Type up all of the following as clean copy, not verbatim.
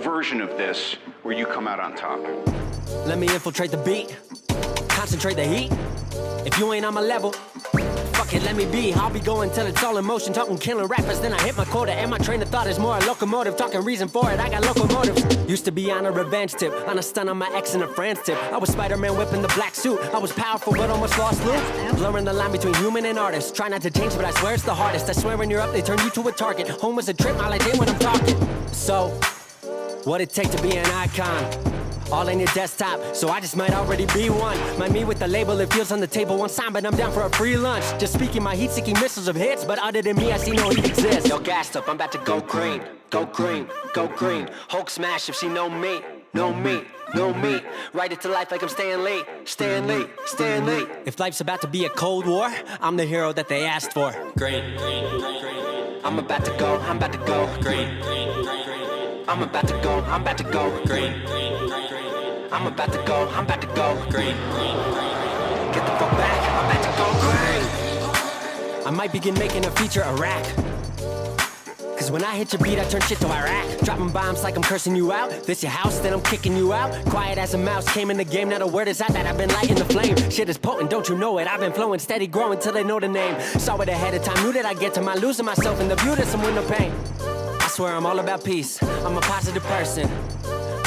version of this where you come out on top. Let me infiltrate the beat, concentrate the heat. If you ain't on my level, fuck it, let me be. I'll be going till it's all in motion, talking killing rappers, then I hit my quota. And my train of thought is more a locomotive, talking reason for it, I got locomotives. Used to be on a revenge tip, on a stun on my ex and a friend's tip. I was Spider-Man whipping the black suit, I was powerful but almost lost loop. Blurring the line between human and artist, try not to change but I swear it's the hardest. I swear when you're up they turn you to a target. Home was a trip, all I did when I'm talking. So, what it take to be an icon? All in your desktop, so I just might already be one. My me with the label, it feels on the table one sign, but I'm down for a free lunch. Just speaking my heat-seeking missiles of hits, but other than me, I see no heat exist. Yo, gassed up, I'm about to go green, go green, go green. Hulk smash if she know me, know me, know me. Write it to life like I'm Stan Lee, Stan Lee, Stan Lee. If life's about to be a cold war, I'm the hero that they asked for. Green, green, green, green. I'm about to go green, green, green, green. I'm about to go green, green, green. I'm about to go green. Get the fuck back, I'm about to go green. I might begin making a feature a rack. Cause when I hit your beat, I turn shit to Iraq. Dropping bombs like I'm cursing you out. This your house, then I'm kicking you out. Quiet as a mouse, came in the game, not a word is out that I've been lighting the flame. Shit is potent, don't you know it? I've been flowing steady, growing till they know the name. Saw it ahead of time, knew that I'd get to my losing myself in the view to some window pain. I swear I'm all about peace, I'm a positive person.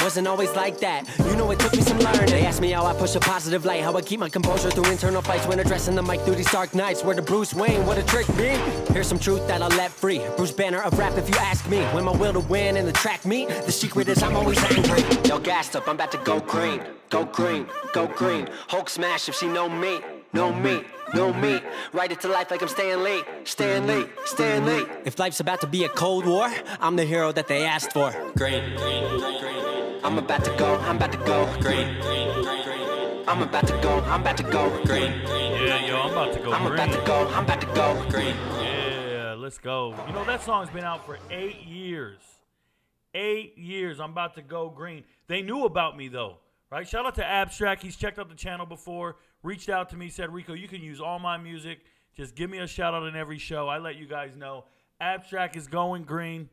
Wasn't always like that, you know it took me some learning. They asked me how I push a positive light, how I keep my composure through internal fights when addressing the mic through these dark nights. Where the Bruce Wayne, what a trick be. Here's some truth that I'll let free, Bruce Banner of rap if you ask me. When my will to win and the track meet, the secret is I'm always angry. Yo, gassed up, I'm about to go green, go green, go green. Hulk smash if she know me, know me, know me. Write it to life like I'm Stan Lee, Stan Lee, Stan Lee. If life's about to be a cold war, I'm the hero that they asked for. Green, green, green, green. I'm about to go green, green, green, green. I'm about to go green. Yeah, yo, I'm about to go green. I'm about to go green. Yeah, let's go. You know, that song's been out for 8 years. 8 years, I'm about to go green. They knew about me, though, right? Shout out to Abstract. He's checked out the channel before, reached out to me, said, Rico, you can use all my music. Just give me a shout out in every show. I let you guys know. Abstract is going green.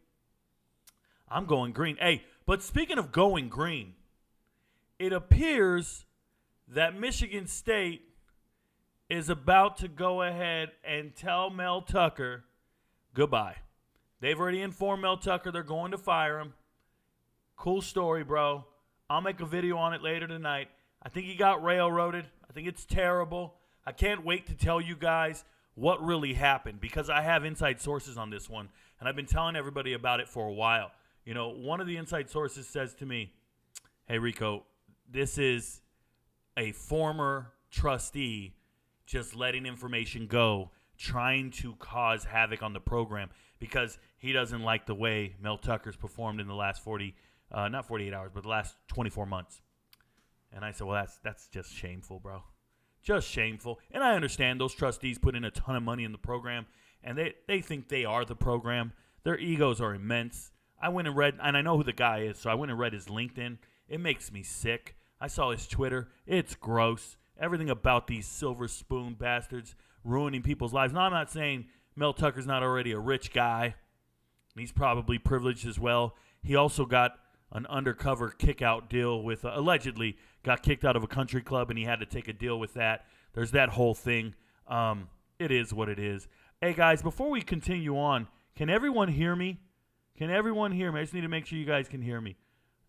I'm going green. Hey, but speaking of going green, it appears that Michigan State is about to go ahead and tell Mel Tucker goodbye. They've already informed Mel Tucker they're going to fire him. Cool story, bro. I'll make a video on it later tonight. I think he got railroaded. I think it's terrible. I can't wait to tell you guys what really happened because I have inside sources on this one, and I've been telling everybody about it for a while. You know, one of the inside sources says to me, hey, Rico, this is a former trustee just letting information go, trying to cause havoc on the program because he doesn't like the way Mel Tucker's performed in the last not 48 hours, but the last 24 months. And I said, well, that's just shameful, bro. Just shameful. And I understand those trustees put in a ton of money in the program, and they think they are the program. Their egos are immense. I went and read, and I know who the guy is, so I went and read his LinkedIn. It makes me sick. I saw his Twitter. It's gross. Everything about these silver spoon bastards ruining people's lives. Now, I'm not saying Mel Tucker's not already a rich guy. He's probably privileged as well. He also got an undercover kick-out deal with, allegedly got kicked out of a country club, and he had to take a deal with that. There's that whole thing. It is what it is. Hey, guys, before we continue on, can everyone hear me? Can everyone hear me? I just need to make sure you guys can hear me.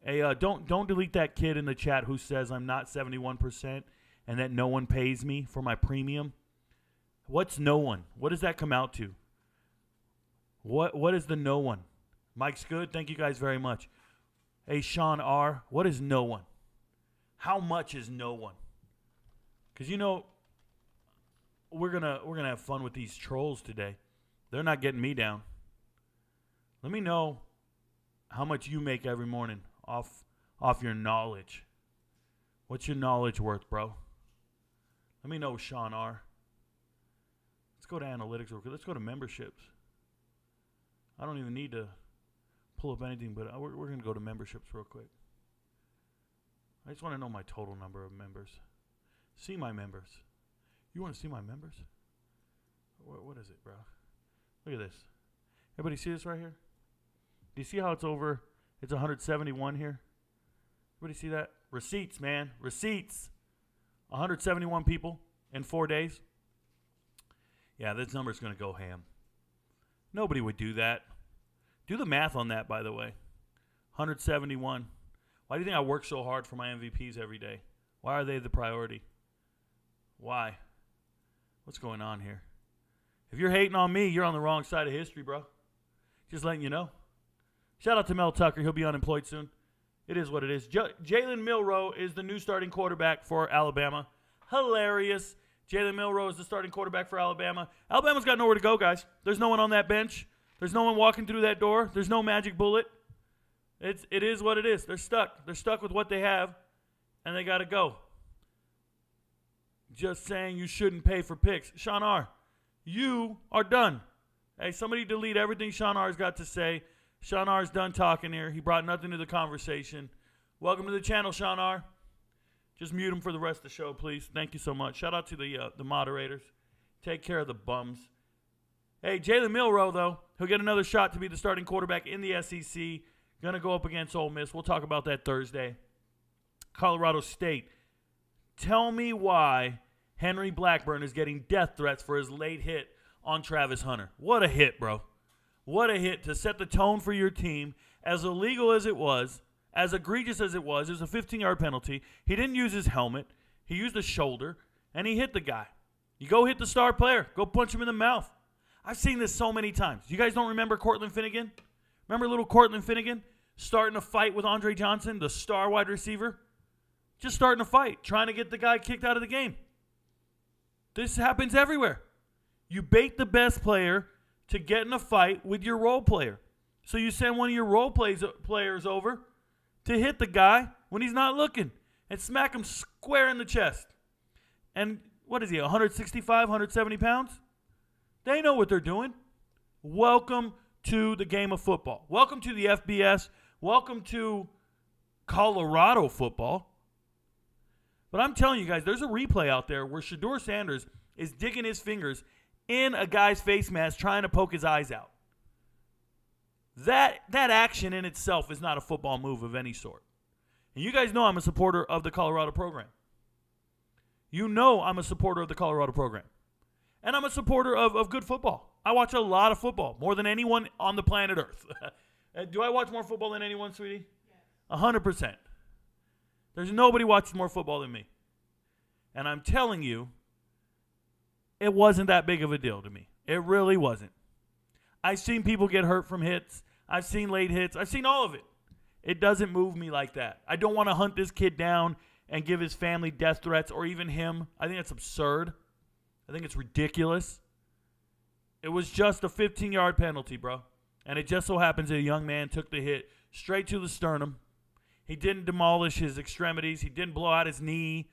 Hey, don't delete that kid in the chat who says I'm not 71% and that no one pays me for my premium. What's no one? What does that come out to? What is the no one? Mike's good. Thank you guys very much. Hey, Sean R., what is no one? How much is no one? Because, you know, we're gonna have fun with these trolls today. They're not getting me down. Let me know how much you make every morning off your knowledge. What's your knowledge worth, bro? Let me know, Sean R. Let's go to analytics real quick. Let's go to memberships. I don't even need to pull up anything, but we're going to go to memberships real quick. I just want to know my total number of members. See my members. You want to see my members? What is it, bro? Look at this. Everybody see this right here? Do you see how it's over It's 171 here. Everybody see that? Receipts, man. Receipts. 171 people in 4 days. Yeah, this number's going to go ham. Nobody would do that. Do the math on that, by the way. 171. Why do you think I work so hard for my MVPs every day? Why are they the priority? Why? What's going on here? If you're hating on me, you're on the wrong side of history, bro. Just letting you know. Shout out to Mel Tucker. He'll be unemployed soon. It is what it is. Jalen Milroe is the new starting quarterback for Alabama. Hilarious. Jalen Milroe is the starting quarterback for Alabama. Alabama's got nowhere to go, guys. There's no one on that bench. There's no one walking through that door. There's no magic bullet. It is what it is. They're stuck. They're stuck with what they have, and they got to go. Just saying you shouldn't pay for picks. Sean R., you are done. Hey, somebody delete everything Sean R's got to say. Sean R's done talking here. He brought nothing to the conversation. Welcome to the channel, Sean R. Just mute him for the rest of the show, please. Thank you so much. Shout out to the moderators. Take care of the bums. Hey, Jalen Milroe, though, he'll get another shot to be the starting quarterback in the SEC. Going to go up against Ole Miss. We'll talk about that Thursday. Colorado State. Tell me why Henry Blackburn is getting death threats for his late hit on Travis Hunter. What a hit, bro. What a hit to set the tone for your team. As illegal as it was, as egregious as it was a 15-yard penalty. He didn't use his helmet. He used a shoulder, and he hit the guy. You go hit the star player. Go punch him in the mouth. I've seen this so many times. You guys don't remember Cortland Finnegan? Remember little Cortland Finnegan starting a fight with Andre Johnson, the star wide receiver? Just starting a fight, trying to get the guy kicked out of the game. This happens everywhere. You bait the best player to get in a fight with your role player. So you send one of your role players over to hit the guy when he's not looking and smack him square in the chest. And what is he, 165, 170 pounds? They know what they're doing. Welcome to the game of football. Welcome to the FBS. Welcome to Colorado football. But I'm telling you guys, there's a replay out there where Shedeur Sanders is digging his fingers in a guy's face mask trying to poke his eyes out. That action in itself is not a football move of any sort. And you guys know I'm a supporter of the Colorado program. You know I'm a supporter of the Colorado program. And I'm a supporter of good football. I watch a lot of football, more than anyone on the planet Earth. Do I watch more football than anyone, sweetie? Yes. 100%. There's nobody watches more football than me. And I'm telling you, it wasn't that big of a deal to me. It really wasn't. I've seen people get hurt from hits. I've seen late hits. I've seen all of it. It doesn't move me like that. I don't want to hunt this kid down and give his family death threats or even him. I think it's absurd. I think it's ridiculous. It was just a 15-yard penalty, bro. And it just so happens that a young man took the hit straight to the sternum. He didn't demolish his extremities. He didn't blow out his knee.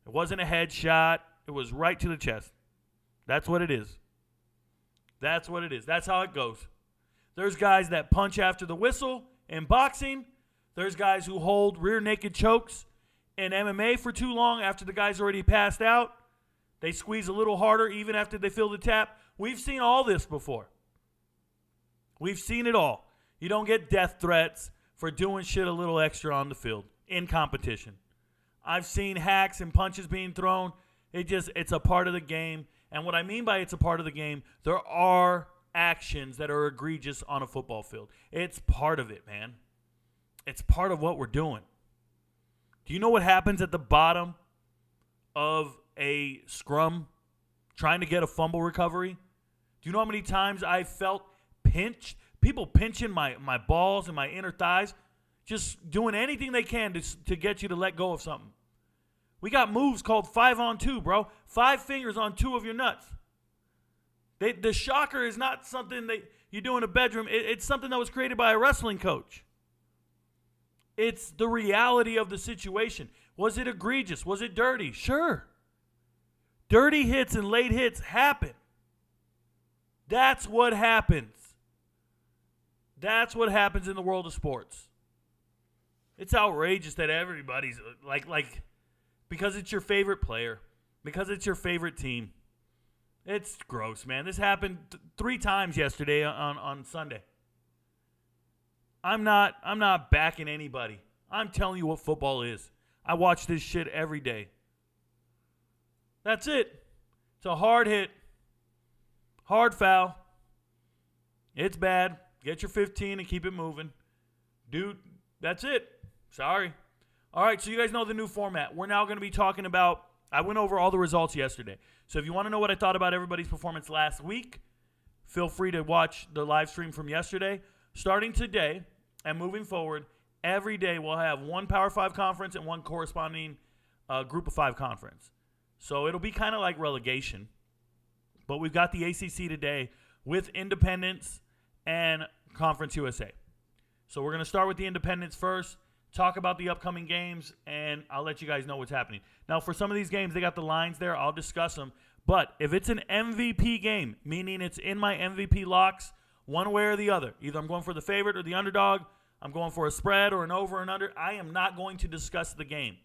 It wasn't a headshot. It was right to the chest. That's what it is. That's what it is. That's how it goes. There's guys that punch after the whistle in boxing. There's guys who hold rear naked chokes in MMA for too long after the guy's already passed out. They squeeze a little harder even after they feel the tap. We've seen all this before. We've seen it all. You don't get death threats for doing shit a little extra on the field in competition. I've seen hacks and punches being thrown. It's a part of the game. And what I mean by it's a part of the game, there are actions that are egregious on a football field. It's part of it, man. It's part of what we're doing. Do you know what happens at the bottom of a scrum trying to get a fumble recovery? Do you know how many times I felt pinched? People pinching my balls and my inner thighs, just doing anything they can to get you to let go of something. We got moves called 5-on-2, bro. 5 fingers on 2 of your nuts. The shocker is not something that you do in a bedroom. It's something that was created by a wrestling coach. It's the reality of the situation. Was it egregious? Was it dirty? Sure. Dirty hits and late hits happen. That's what happens. That's what happens in the world of sports. It's outrageous that everybody's like because it's your favorite player, because it's your favorite team. It's gross, man. This happened 3 times yesterday on Sunday. I'm not backing anybody. I'm telling you what football is. I watch this shit every day. That's it. It's a hard hit. Hard foul. It's bad. Get your 15 and keep it moving. Dude, that's it. Sorry. All right, so you guys know the new format. We're now going to be talking about, I went over all the results yesterday. So if you want to know what I thought about everybody's performance last week, feel free to watch the live stream from yesterday. Starting today and moving forward, every day we'll have one Power 5 conference and one corresponding Group of 5 conference. So it'll be kind of like relegation. But we've got the ACC today with Independence and Conference USA. So we're going to start with the Independence first, talk about the upcoming games, and I'll let you guys know what's happening. Now, for some of these games, they got the lines there. I'll discuss them. But if it's an MVP game, meaning it's in my MVP locks, one way or the other, either I'm going for the favorite or the underdog, I'm going for a spread or an over and under, I am not going to discuss the game.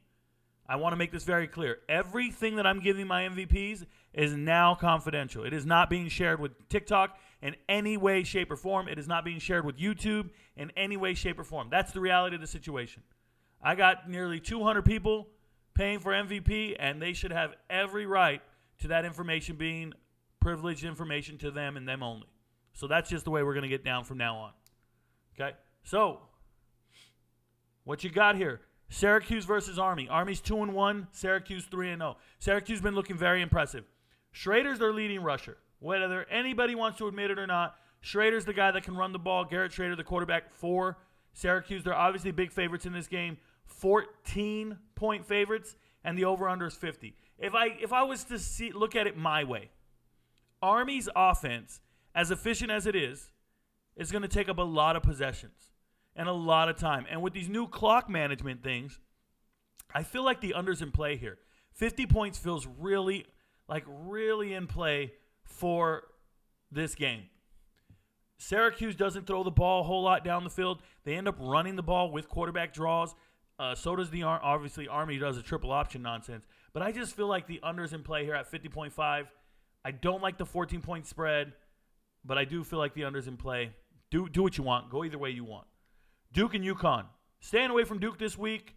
I want to make this very clear. Everything that I'm giving my MVPs is now confidential. It is not being shared with TikTok in any way, shape, or form. It is not being shared with YouTube in any way, shape, or form. That's the reality of the situation. I got nearly 200 people paying for MVP, and they should have every right to that information being privileged information to them and them only. So that's just the way we're going to get down from now on. Okay? So, what you got here? Syracuse versus Army. Army's 2-1, Syracuse 3-0. Syracuse has been looking very impressive. Schrader's their leading rusher. Whether anybody wants to admit it or not, Schrader's the guy that can run the ball. Garrett Schrader, the quarterback for Syracuse. They're obviously big favorites in this game. 14-point favorites, and the over-under is 50. If I was to look at it my way, Army's offense, as efficient as it is going to take up a lot of possessions and a lot of time. And with these new clock management things, I feel like the under's in play here. 50 points feels really in play for this game. Syracuse doesn't throw the ball a whole lot down the field. They end up running the ball with quarterback draws. So does the obviously Army does a triple option nonsense. But I just feel like the under's in play here at 50.5. I don't like the 14-point spread, but I do feel like the under's in play. Do what you want. Go either way you want. Duke and UConn. Staying away from Duke this week.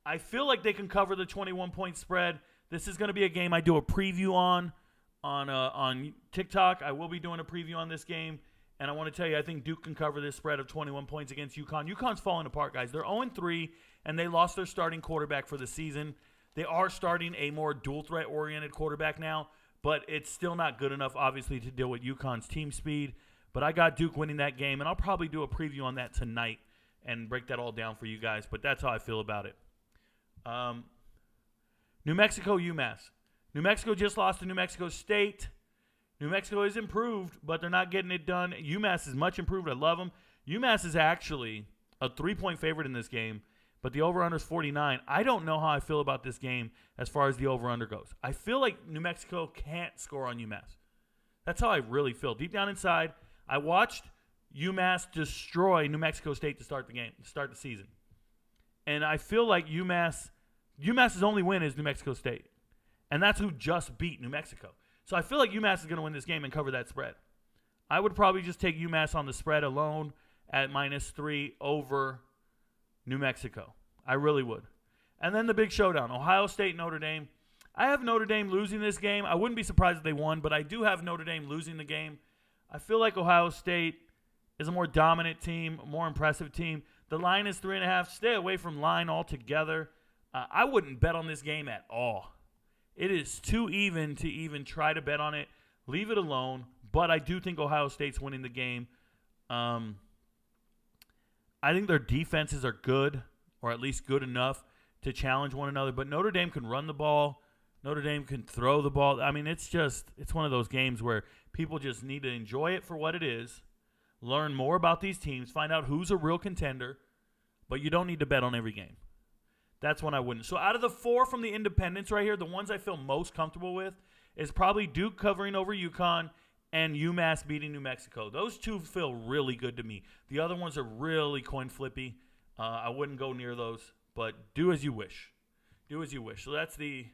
I feel like they can cover the 21-point spread. This is going to be a game I do a preview on TikTok. I will be doing a preview on this game. And I want to tell you, I think Duke can cover this spread of 21 points against UConn. UConn's falling apart, guys. They're 0-3, and they lost their starting quarterback for the season. They are starting a more dual-threat-oriented quarterback now, but it's still not good enough, obviously, to deal with UConn's team speed. But I got Duke winning that game, and I'll probably do a preview on that tonight and break that all down for you guys. But that's how I feel about it. New Mexico, UMass. New Mexico just lost to New Mexico State. New Mexico is improved, but they're not getting it done. UMass is much improved. I love them. UMass is actually a 3-point favorite in this game, but the over-under is 49. I don't know how I feel about this game as far as the over-under goes. I feel like New Mexico can't score on UMass. That's how I really feel. Deep down inside, I watched UMass destroy New Mexico State to start the game, to start the season. And I feel like UMass's only win is New Mexico State. And that's who just beat New Mexico. So I feel like UMass is going to win this game and cover that spread. I would probably just take UMass on the spread alone at -3 over New Mexico. I really would. And then the big showdown, Ohio State, Notre Dame. I have Notre Dame losing this game. I wouldn't be surprised if they won, but I do have Notre Dame losing the game. I feel like Ohio State is a more dominant team, a more impressive team. The line is 3.5. Stay away from line altogether. I wouldn't bet on this game at all. It is too even to even try to bet on it. Leave it alone. But I do think Ohio State's winning the game. I think their defenses are good, or at least good enough to challenge one another. But Notre Dame can run the ball. Notre Dame can throw the ball. I mean, it's one of those games where people just need to enjoy it for what it is, learn more about these teams, find out who's a real contender, but you don't need to bet on every game. That's one I wouldn't. So out of the 4 from the Independents right here, the ones I feel most comfortable with is probably Duke covering over UConn and UMass beating New Mexico. Those two feel really good to me. The other ones are really coin flippy. I wouldn't go near those, but do as you wish. Do as you wish. So that's the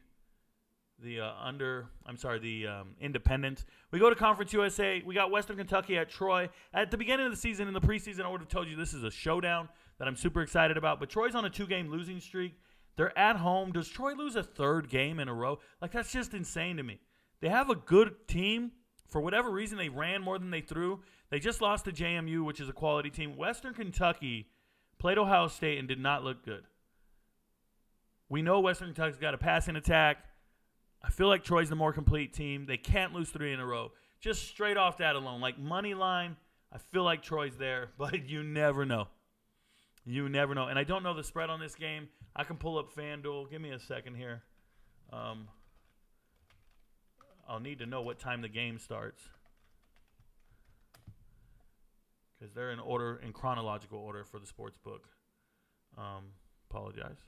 Independent. We go to Conference USA. We got Western Kentucky at Troy. At the beginning of the season, in the preseason, I would have told you this is a showdown that I'm super excited about. But Troy's on a 2-game losing streak. They're at home. Does Troy lose a 3rd game in a row? Like, that's just insane to me. They have a good team. For whatever reason, they ran more than they threw. They just lost to JMU, which is a quality team. Western Kentucky played Ohio State and did not look good. We know Western Kentucky's got a passing attack. I feel like Troy's the more complete team. They can't lose 3 in a row. Just straight off that alone. Like, money line, I feel like Troy's there, but you never know. You never know. And I don't know the spread on this game. I can pull up FanDuel. Give me a second here. I'll need to know what time the game starts, because they're in chronological order for the sports book. Apologize.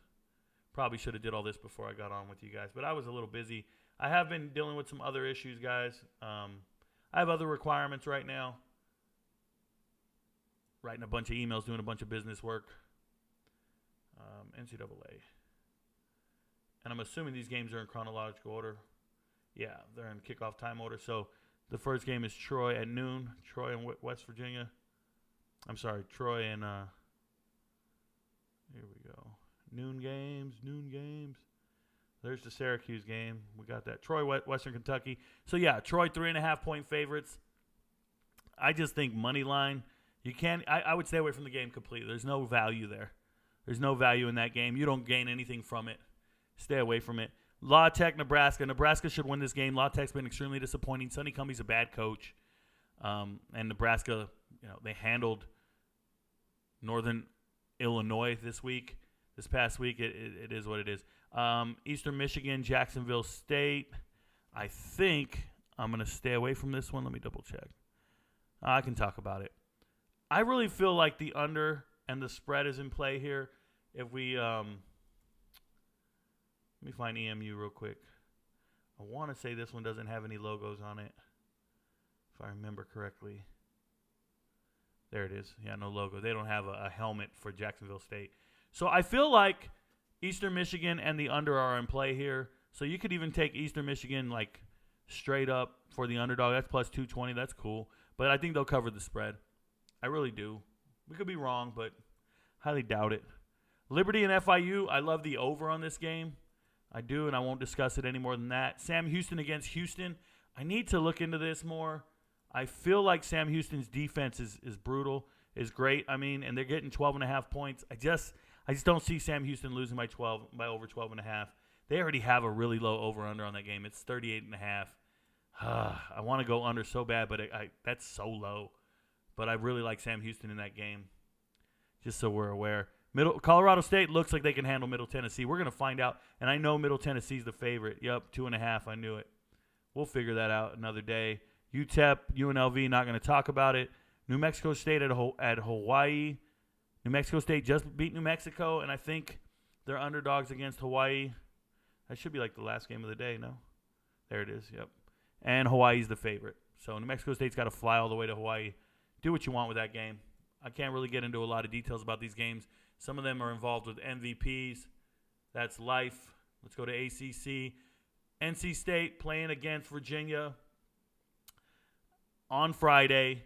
Probably should have did all this before I got on with you guys, but I was a little busy. I have been dealing with some other issues, guys. I have other requirements right now. Writing a bunch of emails, doing a bunch of business work. NCAA. And I'm assuming these games are in chronological order. Yeah, they're in kickoff time order. So the first game is Troy at noon. Troy and West Virginia. I'm sorry, Troy and here we go. Noon games. There's the Syracuse game. We got that. Troy, Western Kentucky. So, yeah, Troy 3.5-point favorites. I just think money line. You can't. I would stay away from the game completely. There's no value there. There's no value in that game. You don't gain anything from it. Stay away from it. La Tech, Nebraska. Nebraska should win this game. La Tech's been extremely disappointing. Sonny Cumbie's a bad coach. And Nebraska, they handled Northern Illinois this past week. It is what it is. Eastern Michigan, Jacksonville State. I think I'm going to stay away from this one. Let me double check. I can talk about it. I really feel like the under and the spread is in play here. If we let me find EMU real quick. I want to say this one doesn't have any logos on it, if I remember correctly. There it is. Yeah, no logo. They don't have a helmet for Jacksonville State. So I feel like Eastern Michigan and the under are in play here. So you could even take Eastern Michigan like straight up for the underdog. That's plus 220. That's cool. But I think they'll cover the spread. I really do. We could be wrong, but highly doubt it. Liberty and FIU, I love the over on this game. I do, and I won't discuss it any more than that. Sam Houston against Houston. I need to look into this more. I feel like Sam Houston's defense is brutal, is great. I mean, and they're getting 12.5 points. I just don't see Sam Houston losing by over 12.5. They already have a really low over-under on that game. It's 38.5. I want to go under so bad, but that's so low. But I really like Sam Houston in that game, just so we're aware. Colorado State looks like they can handle Middle Tennessee. We're going to find out, and I know Middle Tennessee's the favorite. Yep, 2.5. I knew it. We'll figure that out another day. UTEP, UNLV, not going to talk about it. New Mexico State at Hawaii. New Mexico State just beat New Mexico, and I think they're underdogs against Hawaii. That should be like the last game of the day, no? There it is, yep. And Hawaii's the favorite. So New Mexico State's got to fly all the way to Hawaii. Do what you want with that game. I can't really get into a lot of details about these games. Some of them are involved with MVPs. That's life. Let's go to ACC. NC State playing against Virginia on Friday.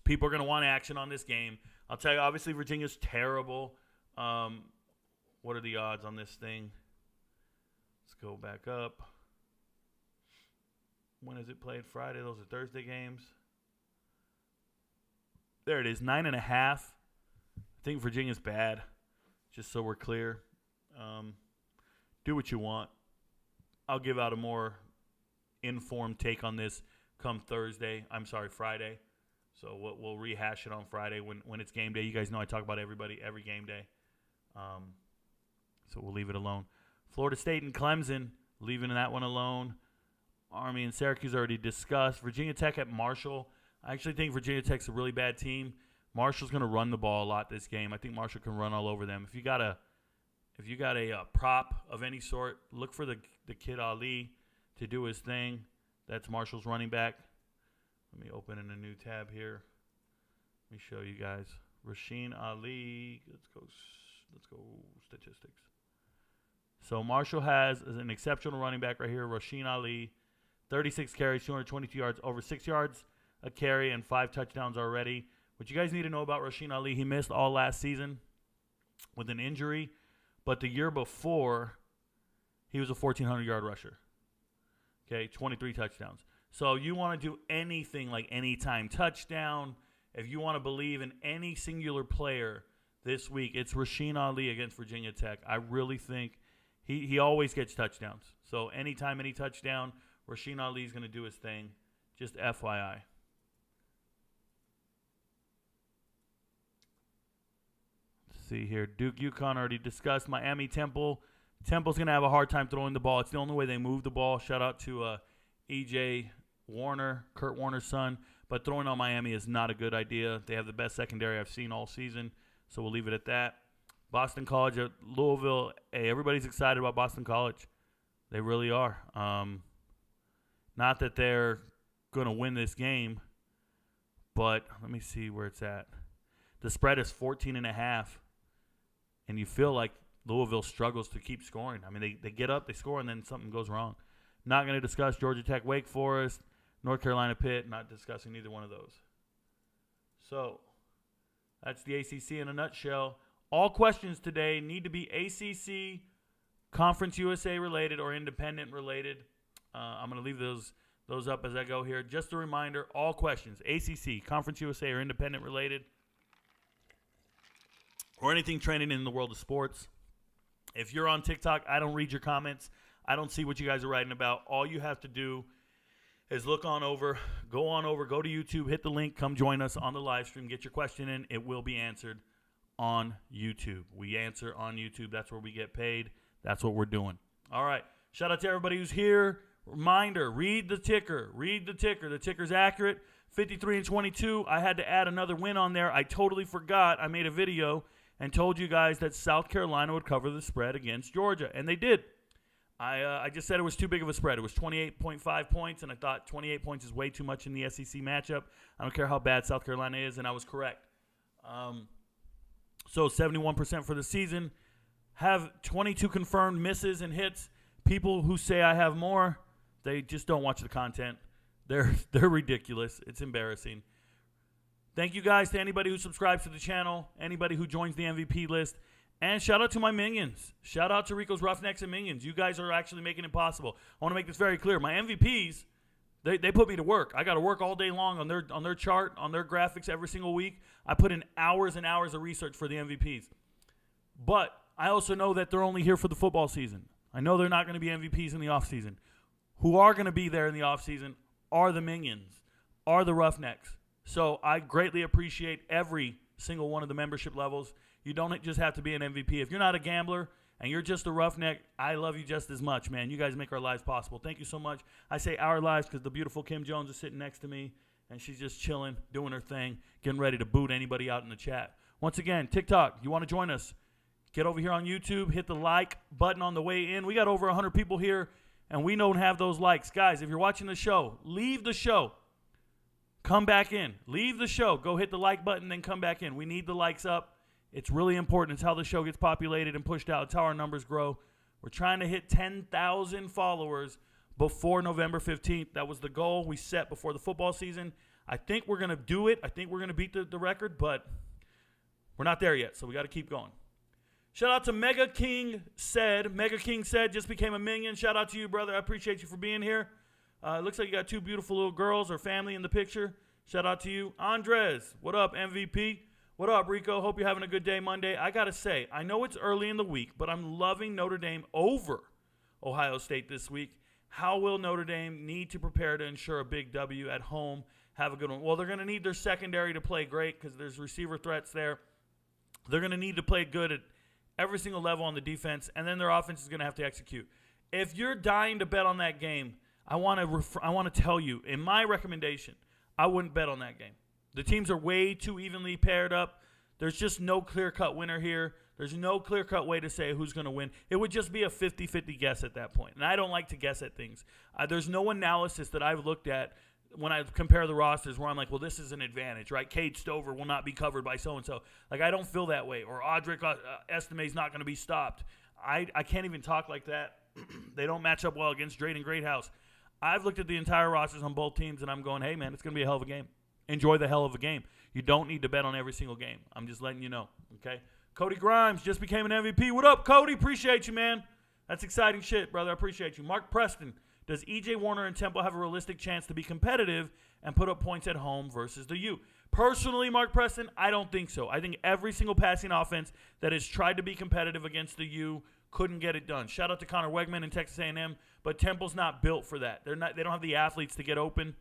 People are going to want action on this game. I'll tell you, obviously, Virginia's terrible. What are the odds on this thing? Let's go back up. When is it played? Friday. Those are Thursday games. There it is, 9.5. I think Virginia's bad, just so we're clear. Do what you want. I'll give out a more informed take on this come Friday. So we'll rehash it on Friday when it's game day. You guys know I talk about everybody every game day. So we'll leave it alone. Florida State and Clemson, leaving that one alone. Army and Syracuse already discussed. Virginia Tech at Marshall. I actually think Virginia Tech's a really bad team. Marshall's going to run the ball a lot this game. I think Marshall can run all over them. If you got a prop of any sort, look for the kid Ali to do his thing. That's Marshall's running back. Let me open in a new tab here. Let me show you guys. Rasheen Ali. Let's go statistics. So Marshall has an exceptional running back right here, Rasheen Ali, 36 carries, 222 yards, over 6 yards a carry, and 5 touchdowns already. What you guys need to know about Rasheen Ali, he missed all last season with an injury, but the year before, he was a 1,400-yard rusher. Okay, 23 touchdowns. So you want to do anything like anytime touchdown. If you want to believe in any singular player this week, it's Rasheen Ali against Virginia Tech. I really think he always gets touchdowns. So anytime, any touchdown, Rasheen Ali is going to do his thing. Just FYI. Let's see here. Duke, UConn already discussed. Miami, Temple. Temple's going to have a hard time throwing the ball. It's the only way they move the ball. Shout out to E.J. Warner, Kurt Warner's son. But throwing on Miami is not a good idea. They have the best secondary I've seen all season, so we'll leave it at that. Boston College at Louisville. Hey, everybody's excited about Boston College. They really are. Not that they're going to win this game, but let me see where it's at. The spread is 14.5, and you feel like Louisville struggles to keep scoring. I mean, they get up, they score, and then something goes wrong. Not going to discuss Georgia Tech, Wake Forest, North Carolina, Pitt. Not discussing either one of those. So that's the ACC in a nutshell. All questions today need to be ACC, Conference USA related, or independent related. I'm going to leave those up as I go here. Just a reminder, all questions, ACC, Conference USA, or independent related, or anything trending in the world of sports. If you're on TikTok, I don't read your comments. I don't see what you guys are writing about. All you have to do is look on over, go to YouTube, hit the link, come join us on the live stream, get your question in. It will be answered on YouTube. We answer on YouTube. That's where we get paid. That's what we're doing. All right. Shout out to everybody who's here. Reminder, read the ticker. Read the ticker. The ticker's accurate. 53-22. I had to add another win on there. I totally forgot. I made a video and told you guys that South Carolina would cover the spread against Georgia, and they did. I just said it was too big of a spread. It was 28.5 points, and I thought 28 points is way too much in the SEC matchup. I don't care how bad South Carolina is, and I was correct. So 71% for the season. Have 22 confirmed misses and hits. People who say I have more, they just don't watch the content. They're ridiculous. It's embarrassing. Thank you guys to anybody who subscribes to the channel, anybody who joins the MVP list. And shout out to my minions. Shout out to Rico's Roughnecks and Minions. You guys are actually making it possible. I want to make this very clear. My MVPs, they put me to work. I got to work all day long on their chart, on their graphics every single week. I put in hours and hours of research for the MVPs. But I also know that they're only here for the football season. I know they're not going to be MVPs in the offseason. Who are going to be there in the offseason are the minions, are the Roughnecks. So I greatly appreciate every single one of the membership levels. You don't just have to be an MVP. If you're not a gambler and you're just a roughneck, I love you just as much, man. You guys make our lives possible. Thank you so much. I say our lives because the beautiful Kim Jones is sitting next to me, and she's just chilling, doing her thing, getting ready to boot anybody out in the chat. Once again, TikTok, you want to join us, get over here on YouTube, hit the like button on the way in. We got over 100 people here, and we don't have those likes. Guys, if you're watching the show, leave the show. Come back in. Leave the show. Go hit the like button, then come back in. We need the likes up. It's really important. It's how the show gets populated and pushed out. It's how our numbers grow. We're trying to hit 10,000 followers before November 15th. That was the goal we set before the football season. I think we're going to do it. I think we're going to beat the record, but we're not there yet, so we got to keep going. Shout out to Mega King Said. Mega King Said just became a minion. Shout out to you, brother. I appreciate you for being here. Looks like you got two beautiful little girls or family in the picture. Shout out to you. Andres, what up, MVP? What up, Rico? Hope you're having a good day Monday. I got to say, I know it's early in the week, but I'm loving Notre Dame over Ohio State this week. How will Notre Dame need to prepare to ensure a big W at home? Have a good one. Well, they're going to need their secondary to play great because there's receiver threats there. They're going to need to play good at every single level on the defense, and then their offense is going to have to execute. If you're dying to bet on that game, I want to tell you, in my recommendation, I wouldn't bet on that game. The teams are way too evenly paired up. There's just no clear-cut winner here. There's no clear-cut way to say who's going to win. It would just be a 50-50 guess at that point, and I don't like to guess at things. There's no analysis that I've looked at when I compare the rosters where I'm like, well, this is an advantage, right? Cade Stover will not be covered by so-and-so. Like, I don't feel that way. Or Audric Estime is not going to be stopped. I can't even talk like that. They don't match up well against Drayden Greathouse. I've looked at the entire rosters on both teams, and I'm going, hey, man, it's going to be a hell of a game. Enjoy the hell of a game. You don't need to bet on every single game. I'm just letting you know, okay? Cody Grimes just became an MVP. What up, Cody? Appreciate you, man. That's exciting shit, brother. I appreciate you. Mark Preston. Does E.J. Warner and Temple have a realistic chance to be competitive and put up points at home versus the U? Personally, Mark Preston, I don't think so. I think every single passing offense that has tried to be competitive against the U couldn't get it done. Shout out to Connor Wegman in Texas A&M, but Temple's not built for that. They don't have the athletes to get open.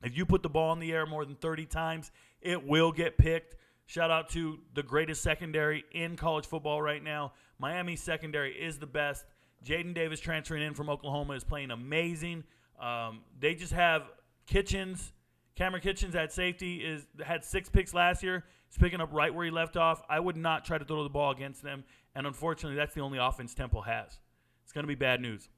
If you put the ball in the air more than 30 times, it will get picked. Shout out to the greatest secondary in college football right now. Miami's secondary is the best. Jaden Davis transferring in from Oklahoma is playing amazing. They just have Kitchens. Cameron Kitchens at safety had 6 picks last year. He's picking up right where he left off. I would not try to throw the ball against them. And unfortunately, that's the only offense Temple has. It's going to be bad news.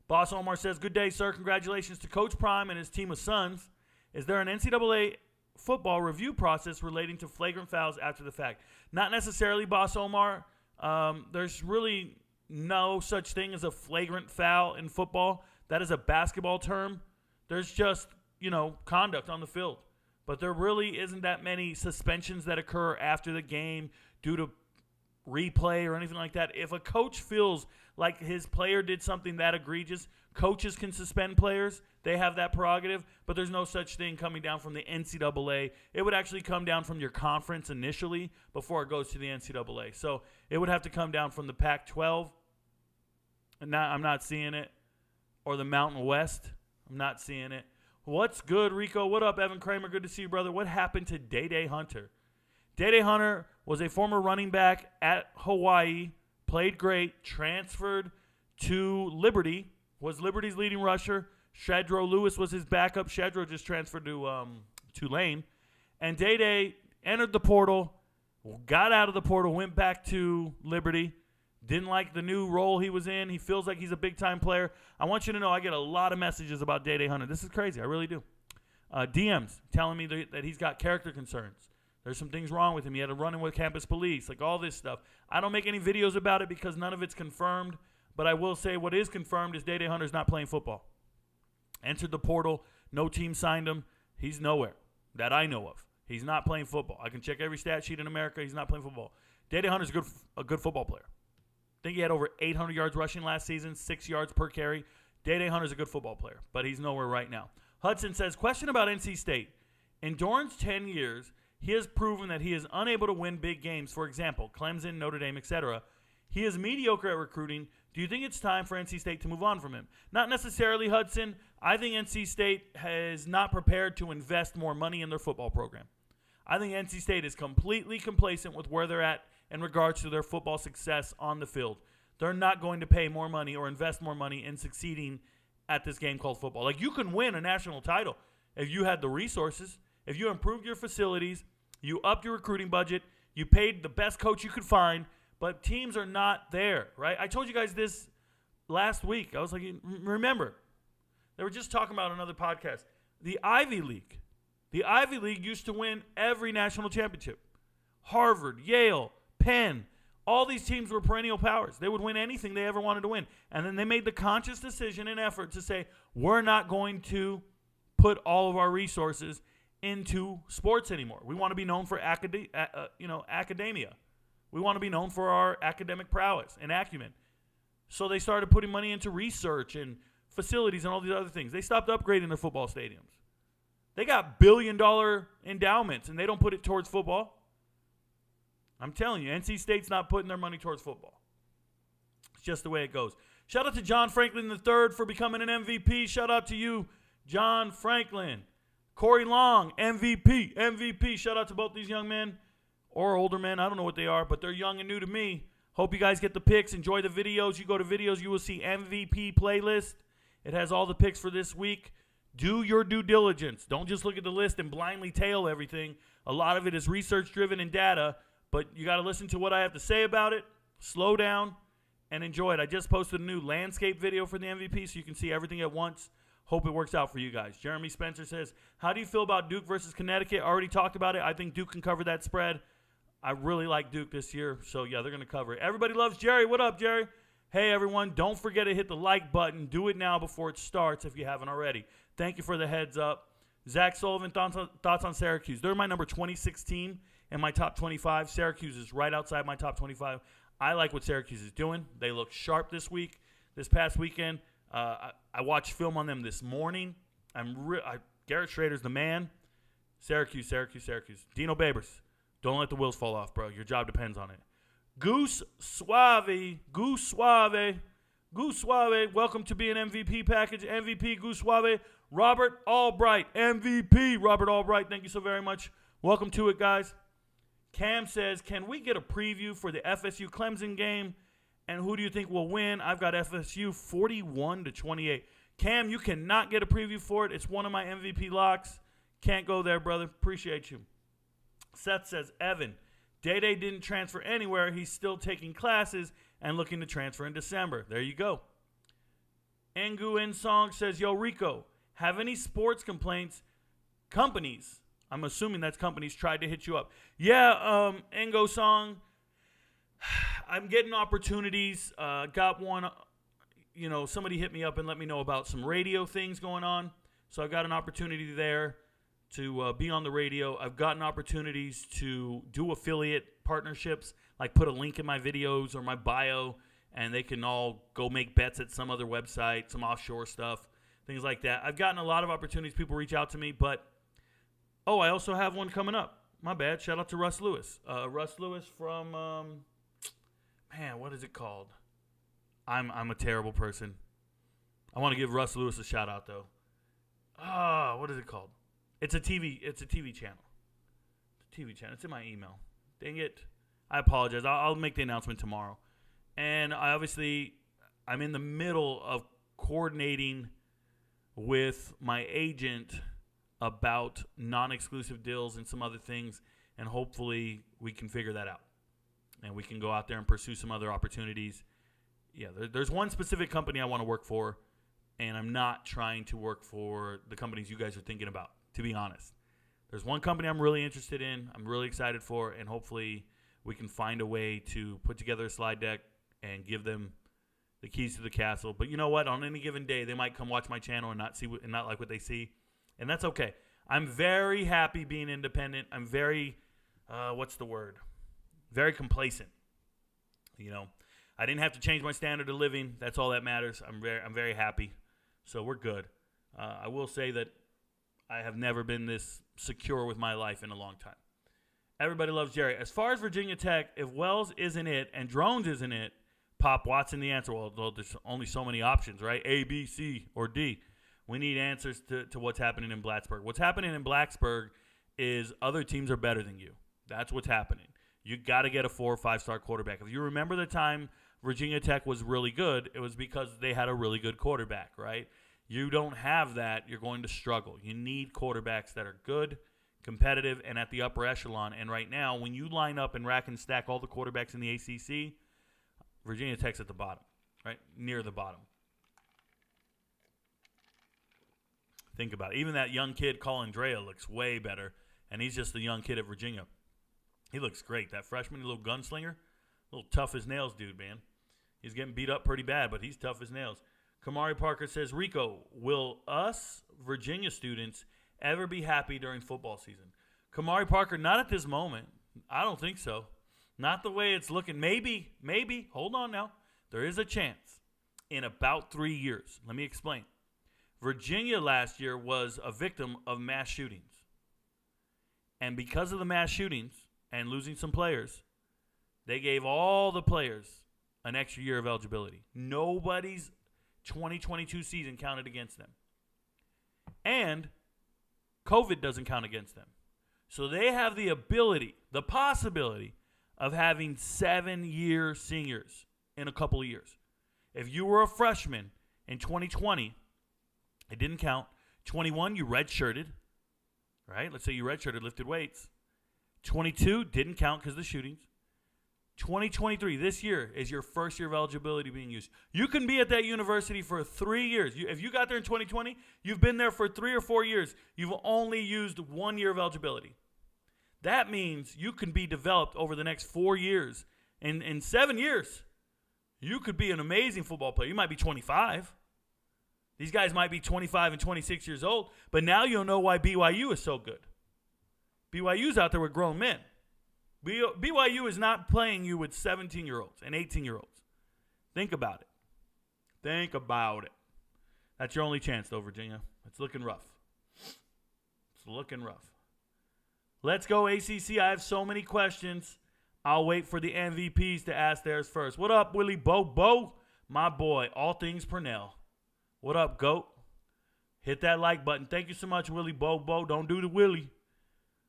Boss Omar says, good day, sir. Congratulations to Coach Prime and his team of sons. Is there an NCAA football review process relating to flagrant fouls after the fact? Not necessarily, Boss Omar. There's really no such thing as a flagrant foul in football. That is a basketball term. There's just, conduct on the field. But there really isn't that many suspensions that occur after the game due to replay or anything like that. If a coach feels like his player did something that egregious, coaches can suspend players. They have that prerogative, but there's no such thing coming down from the NCAA. It would actually come down from your conference initially before it goes to the NCAA. So it would have to come down from the Pac-12. And I'm not seeing it. Or the Mountain West. I'm not seeing it. What's good, Rico? What up, Evan Kramer? Good to see you, brother. What happened to Day-Day Hunter? Day-Day Hunter was a former running back at Hawaii, played great, transferred to Liberty, was Liberty's leading rusher. Shedro Lewis was his backup. Shedro just transferred to Tulane. And Day-Day entered the portal, got out of the portal, went back to Liberty. Didn't like the new role he was in. He feels like he's a big-time player. I want you to know I get a lot of messages about Day-Day Hunter. This is crazy. I really do. DMs telling me that he's got character concerns. There's some things wrong with him. He had a run-in with campus police, like all this stuff. I don't make any videos about it because none of it's confirmed. But I will say what is confirmed is Day-Day Hunter's not playing football. Entered the portal. No team signed him. He's nowhere that I know of. He's not playing football. I can check every stat sheet in America. He's not playing football. Day-Day Hunter's a good football player. I think he had over 800 yards rushing last season, 6 yards per carry. Day-Day Hunter's a good football player, but he's nowhere right now. Hudson says, question about NC State. In Doran's 10 years, he has proven that he is unable to win big games. For example, Clemson, Notre Dame, etc. He is mediocre at recruiting. Do you think it's time for NC State to move on from him? Not necessarily, Hudson. I think NC State is not prepared to invest more money in their football program. I think NC State is completely complacent with where they're at in regards to their football success on the field. They're not going to pay more money or invest more money in succeeding at this game called football. Like, you can win a national title if you had the resources, if you improved your facilities, you upped your recruiting budget, you paid the best coach you could find, but teams are not there, right? I told you guys this last week. I was like, remember, they were just talking about another podcast. The Ivy League. The Ivy League used to win every national championship. Harvard, Yale, Penn, all these teams were perennial powers. They would win anything they ever wanted to win. And then they made the conscious decision and effort to say, we're not going to put all of our resources into sports anymore. We want to be known for academia. We want to be known for our academic prowess and acumen. So they started putting money into research and facilities and all these other things. They stopped upgrading their football stadiums. They got billion-dollar endowments, and they don't put it towards football. I'm telling you, NC State's not putting their money towards football. It's just the way it goes. Shout out to John Franklin III for becoming an MVP. Shout out to you, John Franklin. Corey Long, MVP. Shout out to both these young men or older men. I don't know what they are, but they're young and new to me. Hope you guys get the picks. Enjoy the videos. You go to videos, you will see MVP playlist. It has all the picks for this week. Do your due diligence. Don't just look at the list and blindly tail everything. A lot of it is research-driven and data, but you got to listen to what I have to say about it, slow down, and enjoy it. I just posted a new landscape video for the MVP so you can see everything at once. Hope it works out for you guys. Jeremy Spencer says, how do you feel about Duke versus Connecticut? Already talked about it. I think Duke can cover that spread. I really like Duke this year. So, yeah, they're going to cover it. Everybody loves Jerry. What up, Jerry? Hey, everyone, don't forget to hit the like button. Do it now before it starts if you haven't already. Thank you for the heads up. Zach Sullivan, thoughts on Syracuse. They're my number 26 team in my top 25. Syracuse is right outside my top 25. I like what Syracuse is doing. They look sharp this past weekend. I watched film on them this morning. Garrett Schrader's the man. Syracuse. Dino Babers, don't let the wheels fall off, bro. Your job depends on it. Goose Suave. Welcome to be an MVP package. MVP Goose Suave. Robert Albright, MVP. Robert Albright, thank you so very much. Welcome to it, guys. Cam says, can we get a preview for the FSU Clemson game? And who do you think will win? I've got FSU 41-28. Cam, you cannot get a preview for it. It's one of my MVP locks. Can't go there, brother. Appreciate you. Seth says, Evan, Day-Day didn't transfer anywhere. He's still taking classes and looking to transfer in December. There you go. Engu Insong says, yo, Rico, have any sports companies, I'm assuming that's companies, tried to hit you up? Yeah, Engo Song, I'm getting opportunities. Got one, somebody hit me up and let me know about some radio things going on. So I got an opportunity there to be on the radio. I've gotten opportunities to do affiliate partnerships, like put a link in my videos or my bio, and they can all go make bets at some other website, some offshore stuff, things like that. I've gotten a lot of opportunities. People reach out to me, but, I also have one coming up. My bad. Shout out to Russ Lewis. Russ Lewis from, what is it called? I'm a terrible person. I want to give Russ Lewis a shout out, though. What is it called? It's a TV channel. It's a TV channel. It's in my email. Dang it. I apologize. I'll make the announcement tomorrow. And I'm in the middle of coordinating with my agent about non-exclusive deals and some other things, and hopefully we can figure that out. And we can go out there and pursue some other opportunities. Yeah, there's one specific company I want to work for, and I'm not trying to work for the companies you guys are thinking about, to be honest. There's one company I'm really interested in, I'm really excited for, and hopefully we can find a way to put together a slide deck and give them the keys to the castle. But you know what? On any given day, they might come watch my channel and not like what they see, and that's okay. I'm very happy being independent. I'm very, very complacent. I didn't have to change my standard of living. That's all that matters. I'm very happy. So we're good. I will say that I have never been this secure with my life in a long time. Everybody loves Jerry. As far as Virginia Tech, if Wells isn't it and Drones isn't it, Pop Watson the answer. Well, there's only so many options, right? A, B, C, or D. We need answers to what's happening in Blacksburg. What's happening in Blacksburg is other teams are better than you. That's what's happening. You got to get a 4 or 5-star quarterback. If you remember the time Virginia Tech was really good, it was because they had a really good quarterback, right? You don't have that, you're going to struggle. You need quarterbacks that are good, competitive, and at the upper echelon. And right now, when you line up and rack and stack all the quarterbacks in the ACC, Virginia Tech's at the bottom, right? Near the bottom. Think about it. Even that young kid, Colin Drea, looks way better, and he's just a young kid at Virginia. He looks great. That freshman, little gunslinger, little tough as nails dude, man. He's getting beat up pretty bad, but he's tough as nails. Kamari Parker says, Rico, will us Virginia students ever be happy during football season? Kamari Parker, not at this moment. I don't think so. Not the way it's looking. Maybe. Hold on now. There is a chance in about 3 years. Let me explain. Virginia last year was a victim of mass shootings. And because of the mass shootings and losing some players, they gave all the players an extra year of eligibility. Nobody's 2022 season counted against them. And COVID doesn't count against them. So they have the ability, the possibility of having 7-year seniors in a couple of years. If you were a freshman in 2020, it didn't count. 21, you redshirted, right? Let's say you redshirted, lifted weights. 22 didn't count because of the shootings. 2023, this year, is your first year of eligibility being used. You can be at that university for 3 years. If you got there in 2020, you've been there for 3 or 4 years. You've only used 1 year of eligibility. That means you can be developed over the next 4 years. In 7 years, you could be an amazing football player. You might be 25. These guys might be 25 and 26 years old, but now you'll know why BYU is so good. BYU's out there with grown men. BYU is not playing you with 17-year-olds and 18-year-olds. Think about it. Think about it. That's your only chance, though, Virginia. It's looking rough. It's looking rough. Let's go, ACC. I have so many questions. I'll wait for the MVPs to ask theirs first. What up, Willie Bobo? My boy, all things Purnell. What up, GOAT? Hit that like button. Thank you so much, Willie Bobo. Don't do the Willie.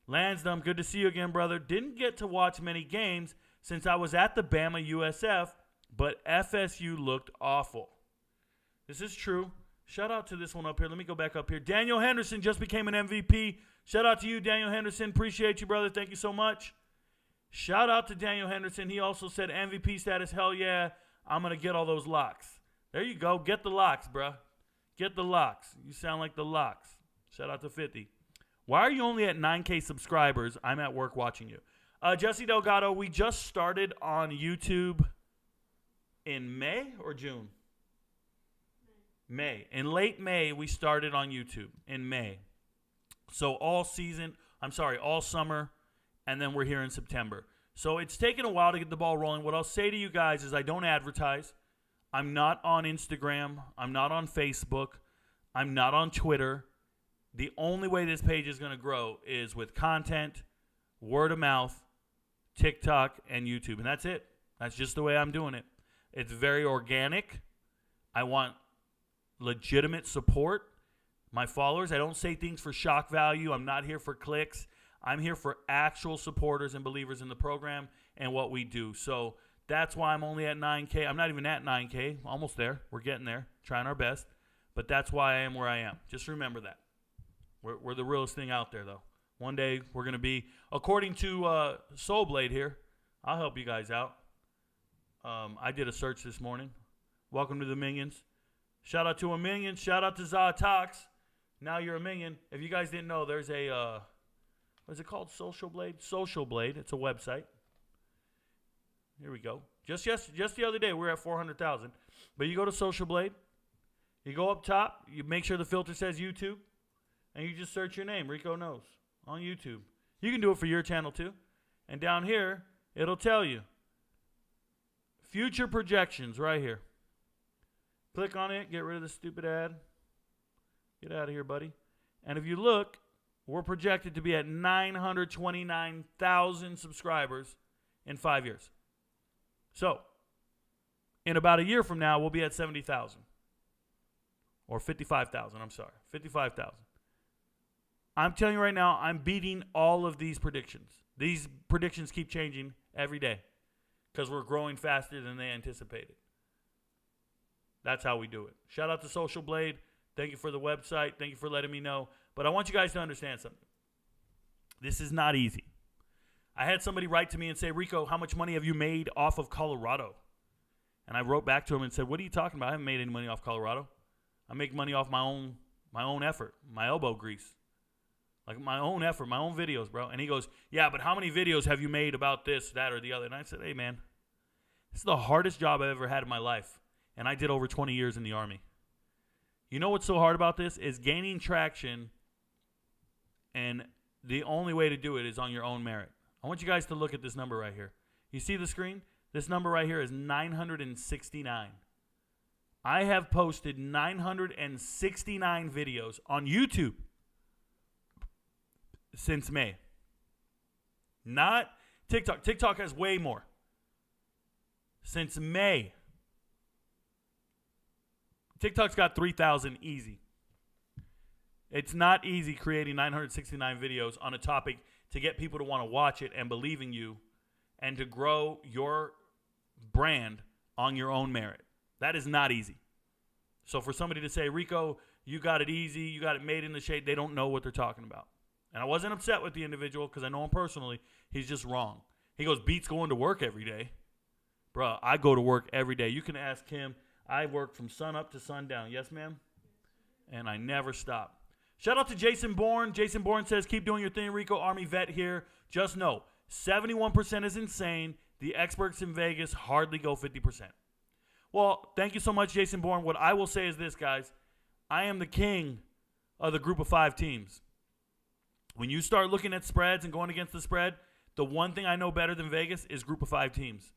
Lansdom, good to see you again, brother. Didn't get to watch many games since I was at the Bama USF, but FSU looked awful. This is true. Shout out to this one up here. Let me go back up here. Daniel Henderson just became an MVP. Shout out to you, Daniel Henderson. Appreciate you, brother. Thank you so much. Shout out to Daniel Henderson. He also said MVP status. Hell yeah. I'm going to get all those locks. There you go. Get the locks, bruh. Get the locks. You sound like the locks. Shout out to 50. Why are you only at 9K subscribers? I'm at work watching you. Jesse Delgado, we just started on YouTube in May or June? May. In late May, we started on YouTube in May. So all summer, and then we're here in September. So it's taken a while to get the ball rolling. What I'll say to you guys is I don't advertise. I'm not on Instagram. I'm not on Facebook. I'm not on Twitter. The only way this page is going to grow is with content, word of mouth, TikTok, and YouTube. And that's it. That's just the way I'm doing it. It's very organic. I want legitimate support. My followers, I don't say things for shock value. I'm not here for clicks. I'm here for actual supporters and believers in the program and what we do. So that's why I'm only at 9K. I'm not even at 9K. Almost there. We're getting there. Trying our best. But that's why I am where I am. Just remember that. We're the realest thing out there, though. One day we're going to be, according to Soul Blade here, I'll help you guys out. I did a search this morning. Welcome to the Minions. Shout out to a Minion. Shout out to Zatox. Now you're a Minion. If you guys didn't know, there's a, what is it called? Social Blade? Social Blade. It's a website. Here we go. Just the other day, we were at 400,000. But you go to Social Blade. You go up top. You make sure the filter says YouTube. And you just search your name, Rico Knows, on YouTube. You can do it for your channel too. And down here, it'll tell you. Future projections right here. Click on it, get rid of the stupid ad. Get out of here, buddy. And if you look, we're projected to be at 929,000 subscribers in 5 years. So, in about a year from now, we'll be at 70,000. Or 55,000, I'm sorry. 55,000. I'm telling you right now, I'm beating all of these predictions. These predictions keep changing every day because we're growing faster than they anticipated. That's how we do it. Shout out to Social Blade. Thank you for the website. Thank you for letting me know. But I want you guys to understand something. This is not easy. I had somebody write to me and say, Rico, how much money have you made off of Colorado? And I wrote back to him and said, what are you talking about? I haven't made any money off Colorado. I make money off my own effort, my elbow grease. Like my own effort, my own videos, bro. And he goes, yeah, but how many videos have you made about this, that, or the other? And I said, hey, man, this is the hardest job I've ever had in my life. And I did over 20 years in the Army. You know what's so hard about this is gaining traction, and the only way to do it is on your own merit. I want you guys to look at this number right here. You see the screen? This number right here is 969. I have posted 969 videos on YouTube since May. Not TikTok. TikTok has way more. Since May. TikTok's got 3,000 easy. It's not easy creating 969 videos on a topic to get people to want to watch it and believe in you and to grow your brand on your own merit. That is not easy. So for somebody to say, Rico, you got it easy, you got it made in the shade, they don't know what they're talking about. And I wasn't upset with the individual because I know him personally. He's just wrong. He goes, beats going to work every day. Bro, I go to work every day. You can ask him. I work from sun up to sundown. Yes, ma'am? And I never stop. Shout out to Jason Bourne. Jason Bourne says, keep doing your thing, Rico. Army vet here. Just know, 71% is insane. The experts in Vegas hardly go 50%. Well, thank you so much, Jason Bourne. What I will say is this, guys. I am the king of the group of 5 teams. When you start looking at spreads and going against the spread, the one thing I know better than Vegas is group of 5 teams.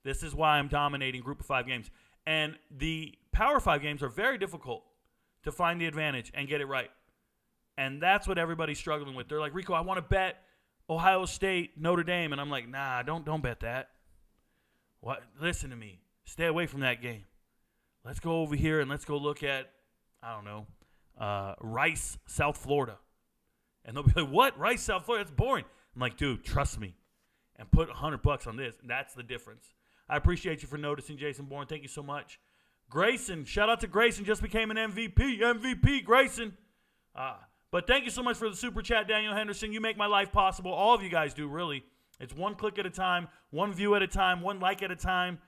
This is why I'm dominating group of 5 games. And the Power 5 games are very difficult to find the advantage and get it right. And that's what everybody's struggling with. They're like, Rico, I want to bet Ohio State, Notre Dame. And I'm like, nah, don't bet that. What? Listen to me. Stay away from that game. Let's go over here and let's go look at, I don't know, Rice, South Florida. And they'll be like, what? Rice, South Florida? That's boring. I'm like, dude, trust me. And put $100 on this. And that's the difference. I appreciate you for noticing, Jason Bourne. Thank you so much. Grayson, shout out to Grayson. Just became an MVP. MVP, Grayson. But thank you so much for the super chat, Daniel Henderson. You make my life possible. All of you guys do, really. It's one click at a time, one view at a time, one like at a time.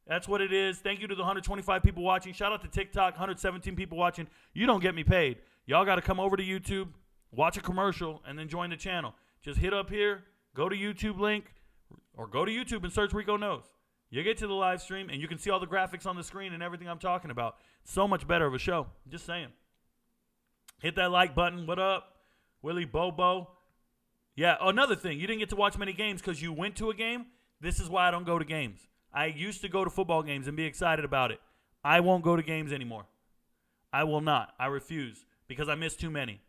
That's what it is. Thank you to the 125 people watching. Shout out to TikTok, 117 people watching. You don't get me paid. Y'all got to come over to YouTube, watch a commercial, and then join the channel. Just hit up here, go to YouTube link, or go to YouTube and search Rico Knows. You get to the live stream, and you can see all the graphics on the screen and everything I'm talking about. So much better of a show. Just saying. Hit that like button. What up? Willie Bobo. Yeah, another thing. You didn't get to watch many games because you went to a game. This is why I don't go to games. I used to go to football games and be excited about it. I won't go to games anymore. I will not. I refuse because I miss too many.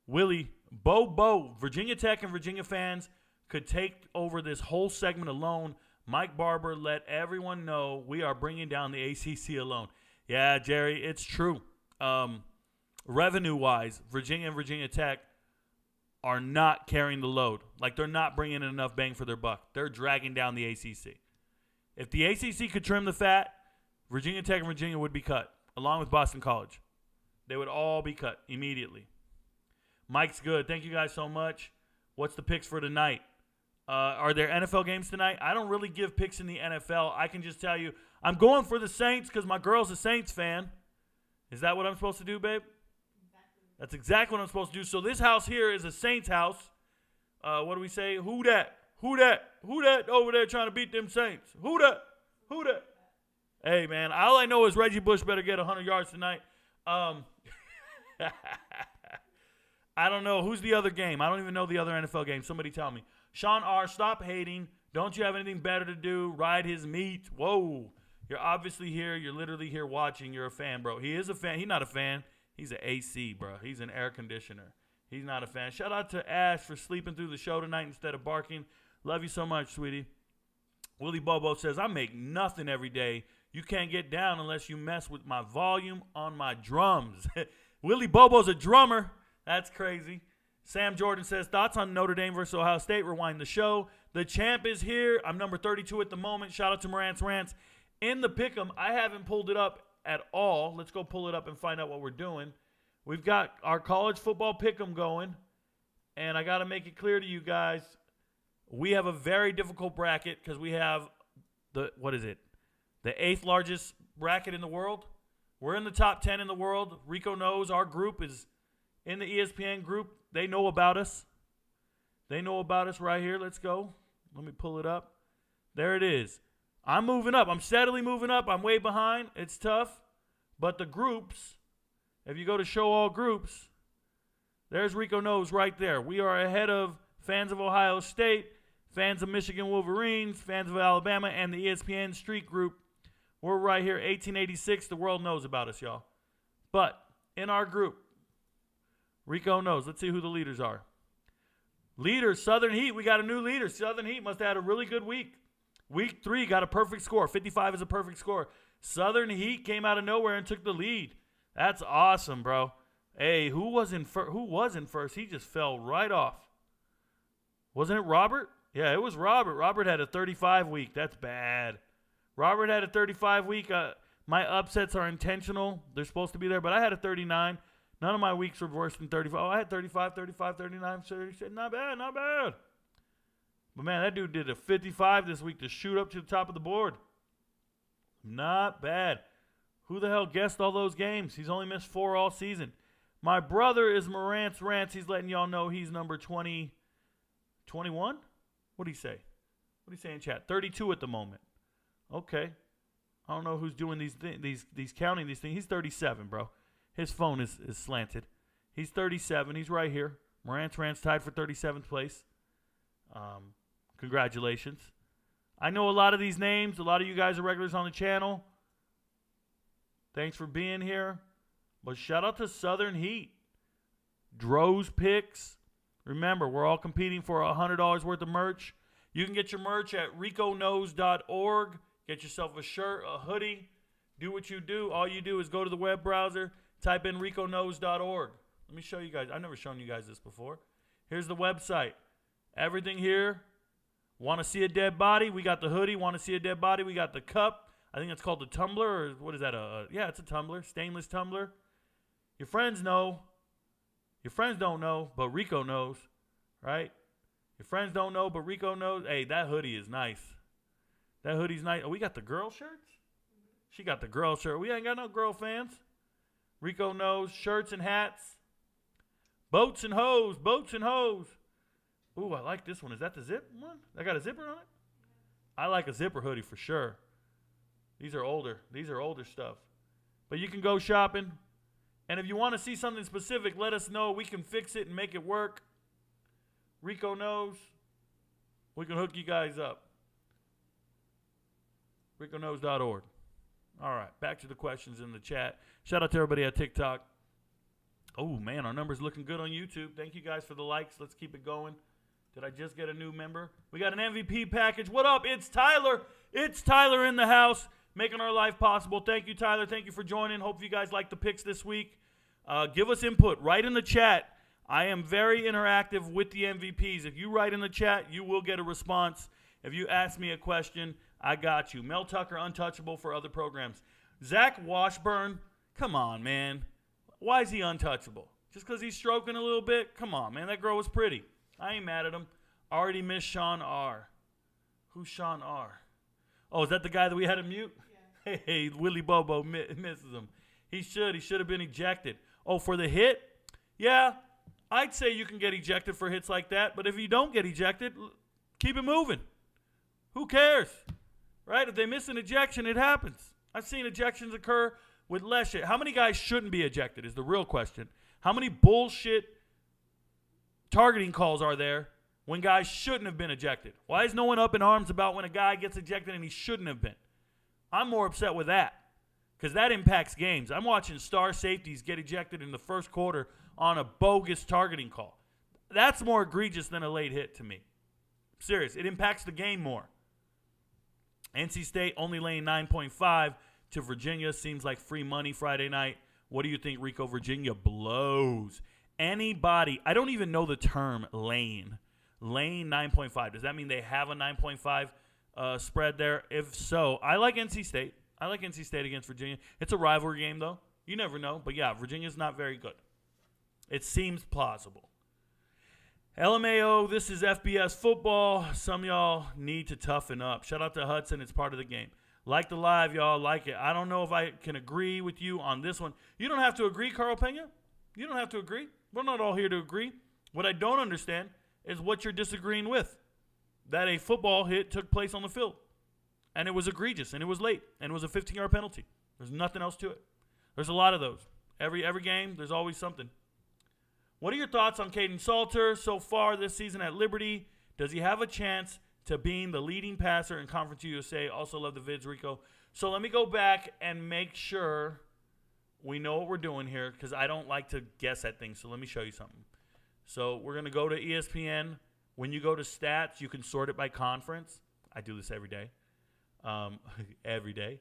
Willie Bobo. Virginia Tech and Virginia fans could take over this whole segment alone. Mike Barber let everyone know we are bringing down the ACC alone. Yeah, Jerry, it's true. Revenue-wise, Virginia and Virginia Tech are not carrying the load. Like, they're not bringing in enough bang for their buck. They're dragging down the ACC. If the ACC could trim the fat, Virginia Tech and Virginia would be cut, along with Boston College. They would all be cut immediately. Mike's good. Thank you guys so much. What's the picks for tonight? Are there NFL games tonight? I don't really give picks in the NFL. I can just tell you, I'm going for the Saints because my girl's a Saints fan. Is that what I'm supposed to do, babe? That's exactly what I'm supposed to do. So this house here is a Saints house. What do we say? Who that? Who that? Who that over there trying to beat them Saints? Who that? Who that? Hey, man, all I know is Reggie Bush better get 100 yards tonight. I don't know. Who's the other game? I don't even know the other NFL game. Somebody tell me. Sean R., stop hating. Don't you have anything better to do? Ride his meat. Whoa. You're obviously here. You're literally here watching. You're a fan, bro. He is a fan. He's not a fan. He's an AC, bro. He's an air conditioner. He's not a fan. Shout out to Ash for sleeping through the show tonight instead of barking. Love you so much, sweetie. Willie Bobo says, I make nothing every day. You can't get down unless you mess with my volume on my drums. Willie Bobo's a drummer. That's crazy. Sam Jordan says, thoughts on Notre Dame versus Ohio State? Rewind the show. The champ is here. I'm number 32 at the moment. Shout out to Morant's Rants. In the pick'em, I haven't pulled it up at all. Let's go pull it up and find out what we're doing. We've got our college football pick'em going, and I got to make it clear to you guys, we have a very difficult bracket because we have the 8th largest bracket in the world. We're in the top 10 in the world. Rico Knows. Our group is in the ESPN group. They know about us. They know about us right here. Let's go. Let me pull it up. There it is. I'm moving up. I'm steadily moving up. I'm way behind. It's tough. But the groups, if you go to show all groups, there's Rico Knows right there. We are ahead of fans of Ohio State, fans of Michigan Wolverines, fans of Alabama, and the ESPN Street Group. We're right here, 1886. The world knows about us, y'all. But in our group, Rico Knows. Let's see who the leaders are. Leaders, Southern Heat. We got a new leader. Southern Heat must have had a really good week. Week 3 got a perfect score. 55 is a perfect score. Southern Heat came out of nowhere and took the lead. That's awesome, bro. Hey, who was in first? He just fell right off. Wasn't it Robert? Yeah, it was Robert. Robert had a 35 week. That's bad. Robert had a 35 week. My upsets are intentional. They're supposed to be there, but I had a 39. None of my weeks were worse than 35. Oh, I had 35, 35, 39, 36. Not bad, not bad. But, man, that dude did a 55 this week to shoot up to the top of the board. Not bad. Who the hell guessed all those games? He's only missed 4 all season. My brother is Morant's Rants. He's letting y'all know he's number 20, 21? What did he say? What did he say in chat? 32 at the moment. Okay. I don't know who's doing these counting these things. He's 37, bro. His phone is slanted. He's 37. He's right here. Morant's Rants tied for 37th place. Congratulations. I know a lot of these names. A lot of you guys are regulars on the channel. Thanks for being here. But shout out to Southern Heat. Dro's Picks. Remember, we're all competing for $100 worth of merch. You can get your merch at ricoknows.org. Get yourself a shirt, a hoodie. Do what you do. All you do is go to the web browser, type in ricoknows.org. Let me show you guys. I've never shown you guys this before. Here's the website. Everything here. Want to see a dead body? We got the hoodie. Want to see a dead body? We got the cup. I think it's called the tumbler, or what is that? Yeah, it's a tumbler, stainless tumbler. Your friends know. Your friends don't know, but Rico knows, right? Your friends don't know, but Rico knows. Hey, that hoodie is nice. That hoodie's nice. Oh, we got the girl shirts? She got the girl shirt. We ain't got no girl fans. Rico knows. Shirts and hats. Boats and hose. Boats and hose. Ooh, I like this one. Is that the zip one? I got a zipper on it? I like a zipper hoodie for sure. These are older. These are older stuff. But you can go shopping. And if you want to see something specific, let us know. We can fix it and make it work. Rico knows. We can hook you guys up. ricoknows.org. All right, back to the questions in the chat. Shout out to everybody at TikTok. Oh, man, our number's looking good on YouTube. Thank you guys for the likes. Let's keep it going. Did I just get a new member? We got an MVP package. What up? It's Tyler. It's Tyler in the house, making our life possible. Thank you, Tyler. Thank you for joining. Hope you guys like the picks this week. Give us input. Write in the chat. I am very interactive with the MVPs. If you write in the chat, you will get a response. If you ask me a question, I got you. Mel Tucker, untouchable for other programs. Zach Washburn, come on, man. Why is he untouchable? Just because he's stroking a little bit? Come on, man. That girl was pretty. I ain't mad at him. Already missed Sean R. Who's Sean R? Oh, is that the guy that we had to mute? Yeah. Hey, Willie Bobo misses him. He should have been ejected. Oh, for the hit? Yeah, I'd say you can get ejected for hits like that. But if you don't get ejected, keep it moving. Who cares? Right? If they miss an ejection, it happens. I've seen ejections occur with less shit. How many guys shouldn't be ejected is the real question. How many bullshit targeting calls are there when guys shouldn't have been ejected? Why is no one up in arms about when a guy gets ejected and he shouldn't have been? I'm more upset with that because that impacts games. I'm watching star safeties get ejected in the first quarter on a bogus targeting call. That's more egregious than a late hit to me. Serious. It impacts the game more. NC State only laying 9.5 to Virginia. Seems like free money Friday night. What do you think, Rico? Virginia blows. Anybody, I don't even know the term lane. Lane 9.5. Does that mean they have a 9.5 spread there? If so, I like NC State. I like NC State against Virginia. It's a rivalry game, though. You never know. But, yeah, Virginia's not very good. It seems plausible. LMAO, this is FBS football. Some of y'all need to toughen up. Shout out to Hudson. It's part of the game. Like the live, y'all. Like it. I don't know if I can agree with you on this one. You don't have to agree, Carl Pena. You don't have to agree. We're not all here to agree. What I don't understand is what you're disagreeing with. That a football hit took place on the field. And it was egregious. And it was late. And it was a 15-yard penalty. There's nothing else to it. There's a lot of those. Every game, there's always something. What are your thoughts on Caden Salter so far this season at Liberty? Does he have a chance to being the leading passer in Conference USA? Also love the vids, Rico. So let me go back and make sure we know what we're doing here because I don't like to guess at things. So let me show you something. So we're going to go to ESPN. When you go to stats, you can sort it by conference. I do this every day. Every day.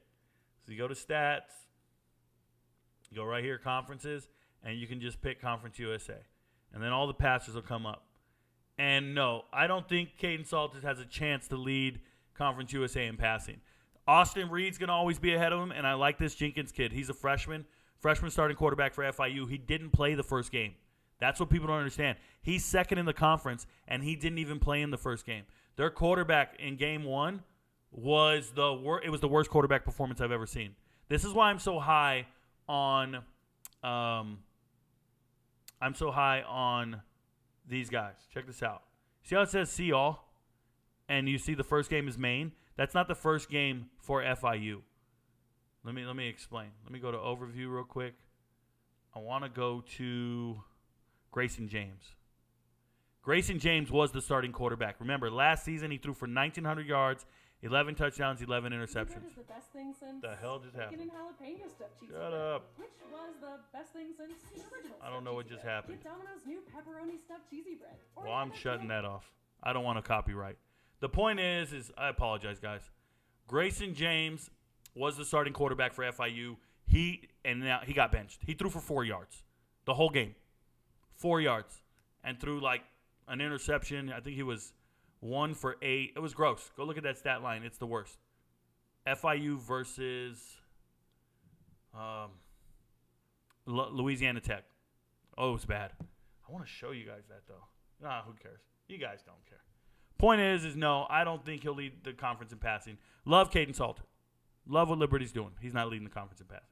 So you go to stats. You go right here, conferences, and you can just pick Conference USA. And then all the passers will come up. And no, I don't think Caden Salters has a chance to lead Conference USA in passing. Austin Reed's going to always be ahead of him, and I like this Jenkins kid. He's a freshman starting quarterback for FIU. He didn't play the first game. That's what people don't understand. He's second in the conference, and he didn't even play in the first game. Their quarterback in game 1 was it was the worst quarterback performance I've ever seen. This is why I'm so high on these guys. Check this out. See how it says see all? And you see the first game is Maine? That's not the first game for FIU. Let me explain. Let me go to overview real quick. I want to go to Grayson James. Grayson James was the starting quarterback. Remember, last season he threw for 1,900 yards, 11 touchdowns, 11 interceptions. That is the best thing since The hell just happened? getting jalapeno stuffed cheesy Shut bread, up. Which was the best thing since the original I don't know what just happened. Get Domino's new pepperoni stuffed cheesy bread. Or Well, I'm have it shutting too. that off. I don't want to copyright. The point is I apologize, guys. Grayson James was the starting quarterback for FIU. Now he got benched. He threw for 4 yards the whole game. 4 yards. And threw like an interception. I think he was 1 for 8. It was gross. Go look at that stat line. It's the worst. FIU versus Louisiana Tech. Oh, it was bad. I want to show you guys that, though. Nah, who cares? You guys don't care. Point is no, I don't think he'll lead the conference in passing. Love Caden Salter. Love what Liberty's doing. He's not leading the conference in passing.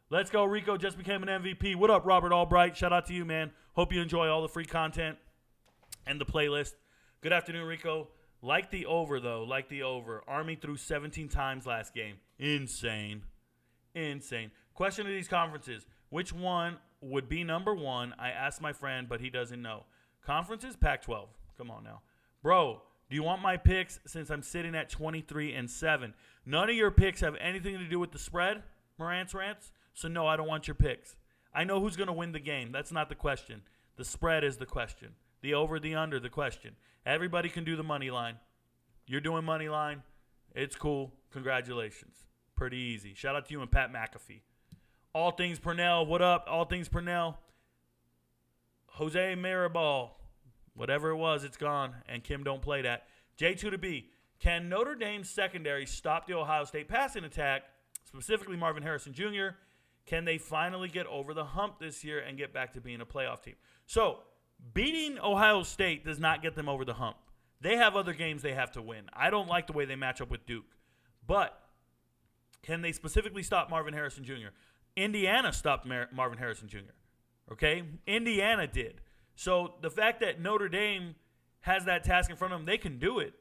Let's go. Rico just became an MVP. What up, Robert Albright? Shout out to you, man. Hope you enjoy all the free content and the playlist. Good afternoon, Rico. Like the over, though. Like the over. Army threw 17 times last game. Insane. Question to these conferences. Which one would be number 1? I asked my friend, but he doesn't know. Conferences, Pac-12. Come on now. Bro, do you want my picks since I'm sitting at 23-7? None of your picks have anything to do with the spread, Morant's Rants. So, no, I don't want your picks. I know who's going to win the game. That's not the question. The spread is the question. The over, the under, the question. Everybody can do the money line. You're doing money line. It's cool. Congratulations. Pretty easy. Shout out to you and Pat McAfee. All Things Purnell. What up? All Things Purnell. Jose Mirabal. Whatever it was, it's gone. And Kim don't play that. J2 to B. Can Notre Dame's secondary stop the Ohio State passing attack, specifically Marvin Harrison Jr.? Can they finally get over the hump this year and get back to being a playoff team? So, beating Ohio State does not get them over the hump. They have other games they have to win. I don't like the way they match up with Duke. But can they specifically stop Marvin Harrison Jr.? Indiana stopped Marvin Harrison Jr. Okay? Indiana did. So the fact that Notre Dame has that task in front of them, they can do it.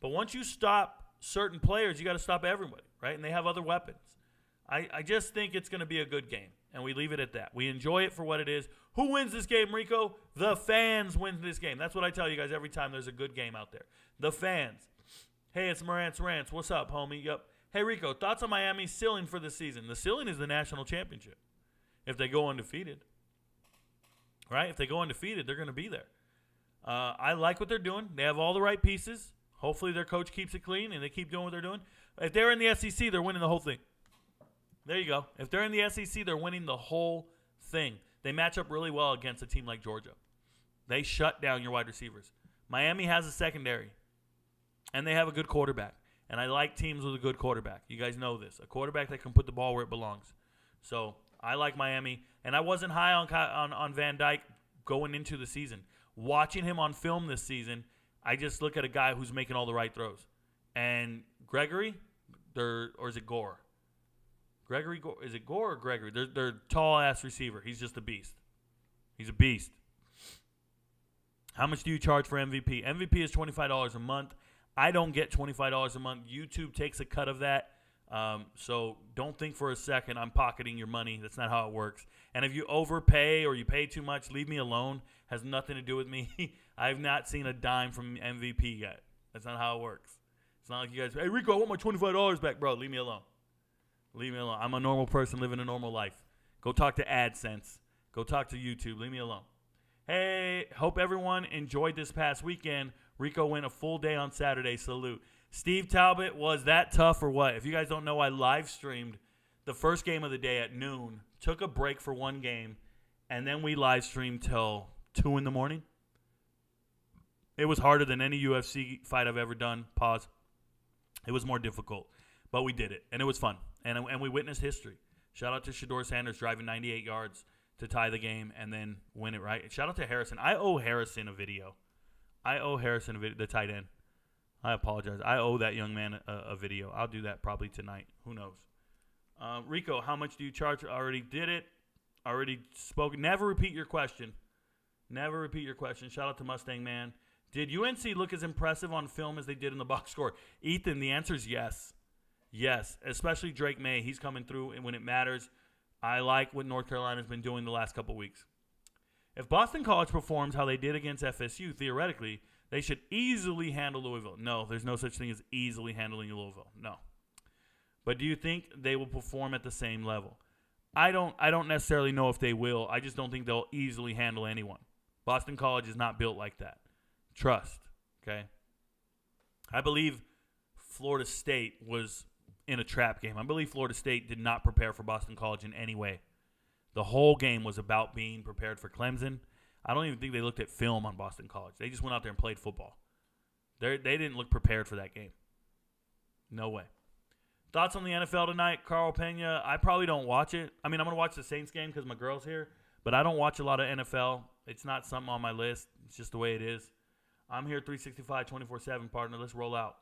But once you stop certain players, you got to stop everybody, right? And they have other weapons. I just think it's going to be a good game, and we leave it at that. We enjoy it for what it is. Who wins this game, Rico? The fans win this game. That's what I tell you guys every time there's a good game out there. The fans. Hey, it's Morant's Rants. What's up, homie? Yep. Hey, Rico, thoughts on Miami's ceiling for the season? The ceiling is the national championship if they go undefeated. Right? If they go undefeated, they're going to be there. I like what they're doing. They have all the right pieces. Hopefully their coach keeps it clean and they keep doing what they're doing. If they're in the SEC, they're winning the whole thing. There you go. If they're in the SEC, they're winning the whole thing. They match up really well against a team like Georgia. They shut down your wide receivers. Miami has a secondary, and they have a good quarterback. And I like teams with a good quarterback. You guys know this. A quarterback that can put the ball where it belongs. So I like Miami. And I wasn't high on Van Dyke going into the season. Watching him on film this season, I just look at a guy who's making all the right throws. And Gregory, or is it Gore? Is it Gore or Gregory? They're tall-ass receiver. He's just a beast. He's a beast. How much do you charge for MVP? MVP is $25 a month. I don't get $25 a month. YouTube takes a cut of that. So don't think for a second I'm pocketing your money. That's not how it works. And if you overpay or you pay too much, leave me alone. Has nothing to do with me. I've not seen a dime from MVP yet. That's not how it works. It's not like you guys, hey, Rico, I want my $25 back. Bro, leave me alone. Leave me alone. I'm a normal person living a normal life. Go talk to AdSense. Go talk to YouTube. Leave me alone. Hey, hope everyone enjoyed this past weekend. Rico went a full day on Saturday. Salute. Steve Talbot, was that tough or what? If you guys don't know, I live streamed the first game of the day at noon, took a break for one game, and then we live streamed till 2 in the morning. It was harder than any UFC fight I've ever done. Pause. It was more difficult, but we did it, and it was fun. And we witnessed history. Shout out to Shador Sanders driving 98 yards to tie the game and then win it, right? Shout out to Harrison. I owe Harrison a video. The tight end. I apologize. I owe that young man a video. I'll do that probably tonight. Who knows? Rico, how much do you charge? I already did it. Already spoken. Never repeat your question. Never repeat your question. Shout out to Mustang Man. Did UNC look as impressive on film as they did in the box score? Ethan, the answer is yes. Yes, especially Drake May. He's coming through, and when it matters, I like what North Carolina's been doing the last couple weeks. If Boston College performs how they did against FSU, theoretically, they should easily handle Louisville. No, there's no such thing as easily handling Louisville. No. But do you think they will perform at the same level? I don't necessarily know if they will. I just don't think they'll easily handle anyone. Boston College is not built like that. Trust, okay? I believe Florida State was in a trap game. I believe Florida State did not prepare for Boston College in any way. The whole game was about being prepared for Clemson. I don't even think they looked at film on Boston College. They just went out there and played football. They didn't look prepared for that game. No way. Thoughts on the NFL tonight? Carl Pena, I probably don't watch it. I mean, I'm going to watch the Saints game because my girl's here, but I don't watch a lot of NFL. It's not something on my list. It's just the way it is. I'm here 365, 24/7, partner. Let's roll out.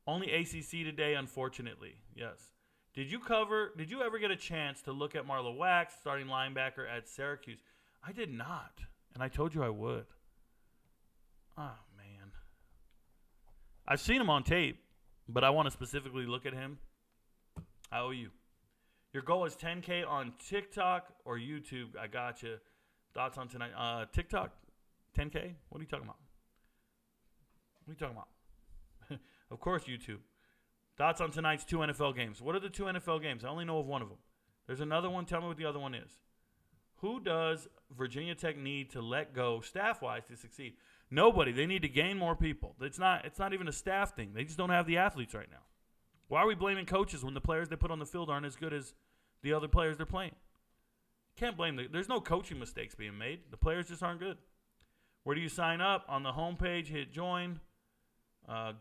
Only ACC today, unfortunately. Yes. Did you ever get a chance to look at Marla Wax, starting linebacker at Syracuse? I did not, and I told you I would. Oh, man. I've seen him on tape, but I want to specifically look at him. I owe you. Your goal is 10K on TikTok or YouTube. I got you. Thoughts on tonight? TikTok, 10K? What are you talking about? What are you talking about? Of course, YouTube. Thoughts on tonight's 2 NFL games. What are the 2 NFL games? I only know of one of them. There's another one. Tell me what the other one is. Who does Virginia Tech need to let go staff-wise to succeed? Nobody. They need to gain more people. It's not even a staff thing. They just don't have the athletes right now. Why are we blaming coaches when the players they put on the field aren't as good as the other players they're playing? Can't blame them. There's no coaching mistakes being made. The players just aren't good. Where do you sign up? On the homepage, hit join.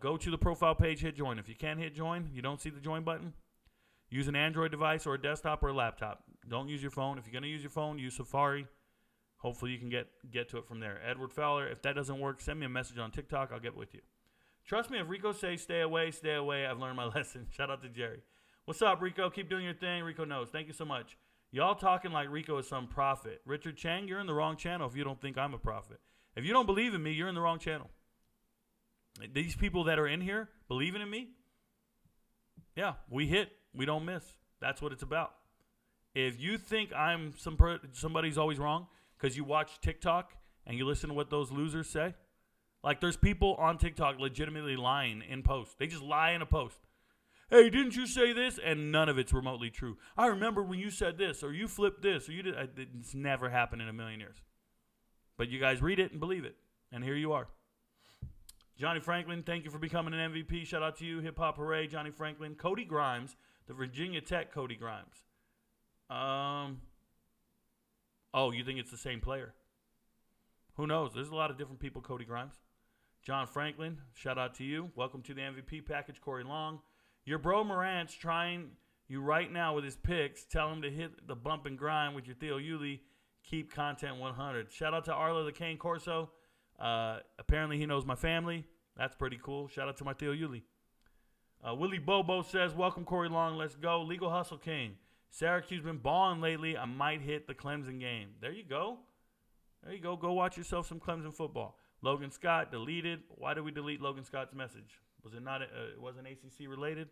Go to the profile page, hit join. If you can't hit join, you don't see the join button, use an Android device or a desktop or a laptop. Don't use your phone. If you're going to use your phone, use Safari. Hopefully you can get to it from there. Edward Fowler, if that doesn't work, send me a message on TikTok. I'll get with you. Trust me, if Rico says stay away, I've learned my lesson. Shout out to Jerry. What's up, Rico? Keep doing your thing. Rico knows. Thank you so much. Y'all talking like Rico is some prophet. Richard Chang, you're in the wrong channel if you don't think I'm a prophet. If you don't believe in me, you're in the wrong channel. These people that are in here believing in me, yeah, we hit. We don't miss. That's what it's about. If you think I'm somebody's always wrong because you watch TikTok and you listen to what those losers say, like there's people on TikTok legitimately lying in posts. They just lie in a post. Hey, didn't you say this? And none of it's remotely true. I remember when you said this or you flipped this or you did. It's never happened in a million years. But you guys read it and believe it. And here you are. Johnny Franklin, thank you for becoming an MVP. Shout out to you. Hip Hop Hooray, Johnny Franklin. Cody Grimes, the Virginia Tech Cody Grimes. Oh, you think it's the same player? Who knows? There's a lot of different people, Cody Grimes. John Franklin, shout out to you. Welcome to the MVP package, Corey Long. Your bro Morant's trying you right now with his picks. Tell him to hit the bump and grind with your Theo Yuli. Keep content 100. Shout out to Arlo the Cane Corso. Apparently he knows my family. That's pretty cool. Shout out to my Theo Yuli. Willie Bobo says, welcome Corey Long. Let's go. Legal Hustle King. Syracuse been balling lately. I might hit the Clemson game. There you go. There you go. Go watch yourself some Clemson football. Logan Scott deleted. Why did we delete Logan Scott's message? Was it not? It wasn't ACC related?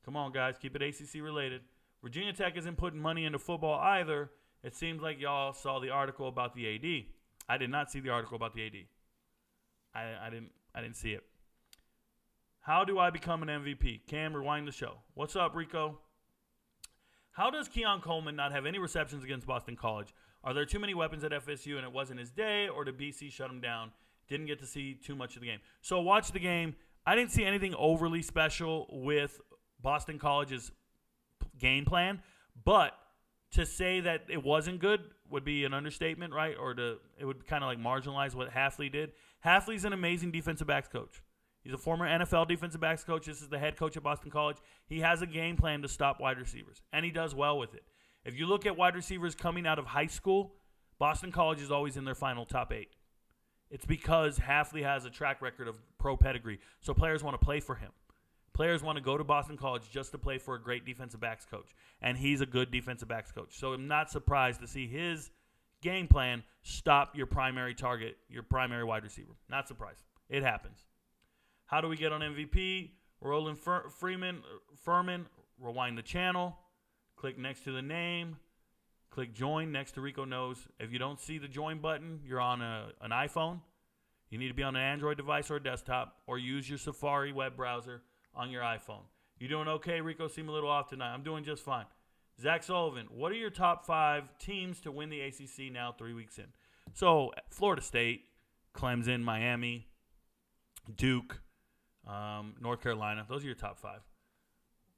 Come on, guys. Keep it ACC related. Virginia Tech isn't putting money into football either. It seems like y'all saw the article about the AD. I did not see the article about the AD. I didn't see it. How do I become an MVP? Cam, rewind the show. What's up, Rico? How does Keon Coleman not have any receptions against Boston College? Are there too many weapons at FSU and it wasn't his day, or did BC shut him down? Didn't get to see too much of the game. So watch the game. I didn't see anything overly special with Boston College's game plan, but to say that it wasn't good would be an understatement, right? Or it would kind of like marginalize what Hafley did. Hafley's an amazing defensive backs coach. He's a former NFL defensive backs coach. This is the head coach at Boston College. He has a game plan to stop wide receivers, and he does well with it. If you look at wide receivers coming out of high school, Boston College is always in their final top 8. It's because Hafley has a track record of pro pedigree, so players want to play for him. Players want to go to Boston College just to play for a great defensive backs coach, and he's a good defensive backs coach. So I'm not surprised to see his game plan stop your primary target, your primary wide receiver. Not surprised. It happens. How do we get on MVP? Roland Furman, rewind the channel, click next to the name, click join next to Rico Knows. If you don't see the join button, you're on an iPhone. You need to be on an Android device or a desktop, or use your Safari web browser on your iPhone. You doing okay, Rico? Seem a little off tonight. I'm doing just fine. Zach Sullivan, what are your top 5 teams to win the ACC now 3 weeks in? So, Florida State, Clemson, Miami, Duke, North Carolina. Those are your top 5.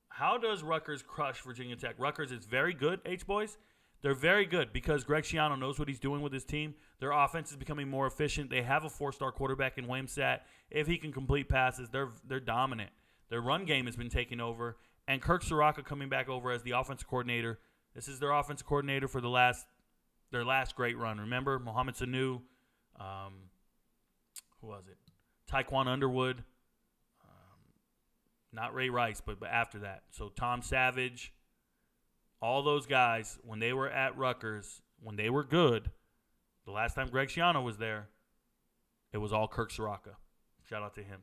How does Rutgers crush Virginia Tech? Rutgers is very good, H-Boys. They're very good because Greg Schiano knows what he's doing with his team. Their offense is becoming more efficient. They have a 4-star quarterback in Wimsatt. If he can complete passes, they're dominant. Their run game has been taken over. And Kirk Soraka coming back over as the offensive coordinator. This is their offensive coordinator for their last great run. Remember, Mohamed Sanu, who was it? Taekwon Underwood. Not Ray Rice, but after that. So Tom Savage, all those guys, when they were at Rutgers, when they were good, the last time Greg Schiano was there, it was all Kirk Soraka. Shout out to him.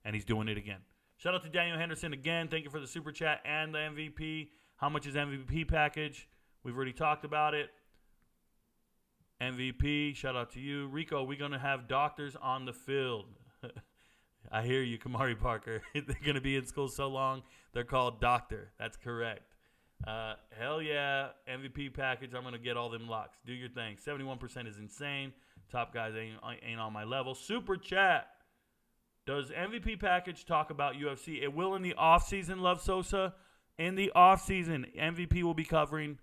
And he's doing it again. Shout out to Daniel Henderson again. Thank you for the super chat and the MVP. How much is MVP package? We've already talked about it. MVP, shout out to you. Rico, we're going to have doctors on the field. I hear you, Kamari Parker. They're going to be in school so long, they're called doctor. That's correct. Hell yeah, MVP package. I'm going to get all them locks. Do your thing. 71% is insane. Top guys ain't on my level. Super chat. Does MVP package talk about UFC? It will in the offseason, Love Sosa. In the offseason, MVP will be covering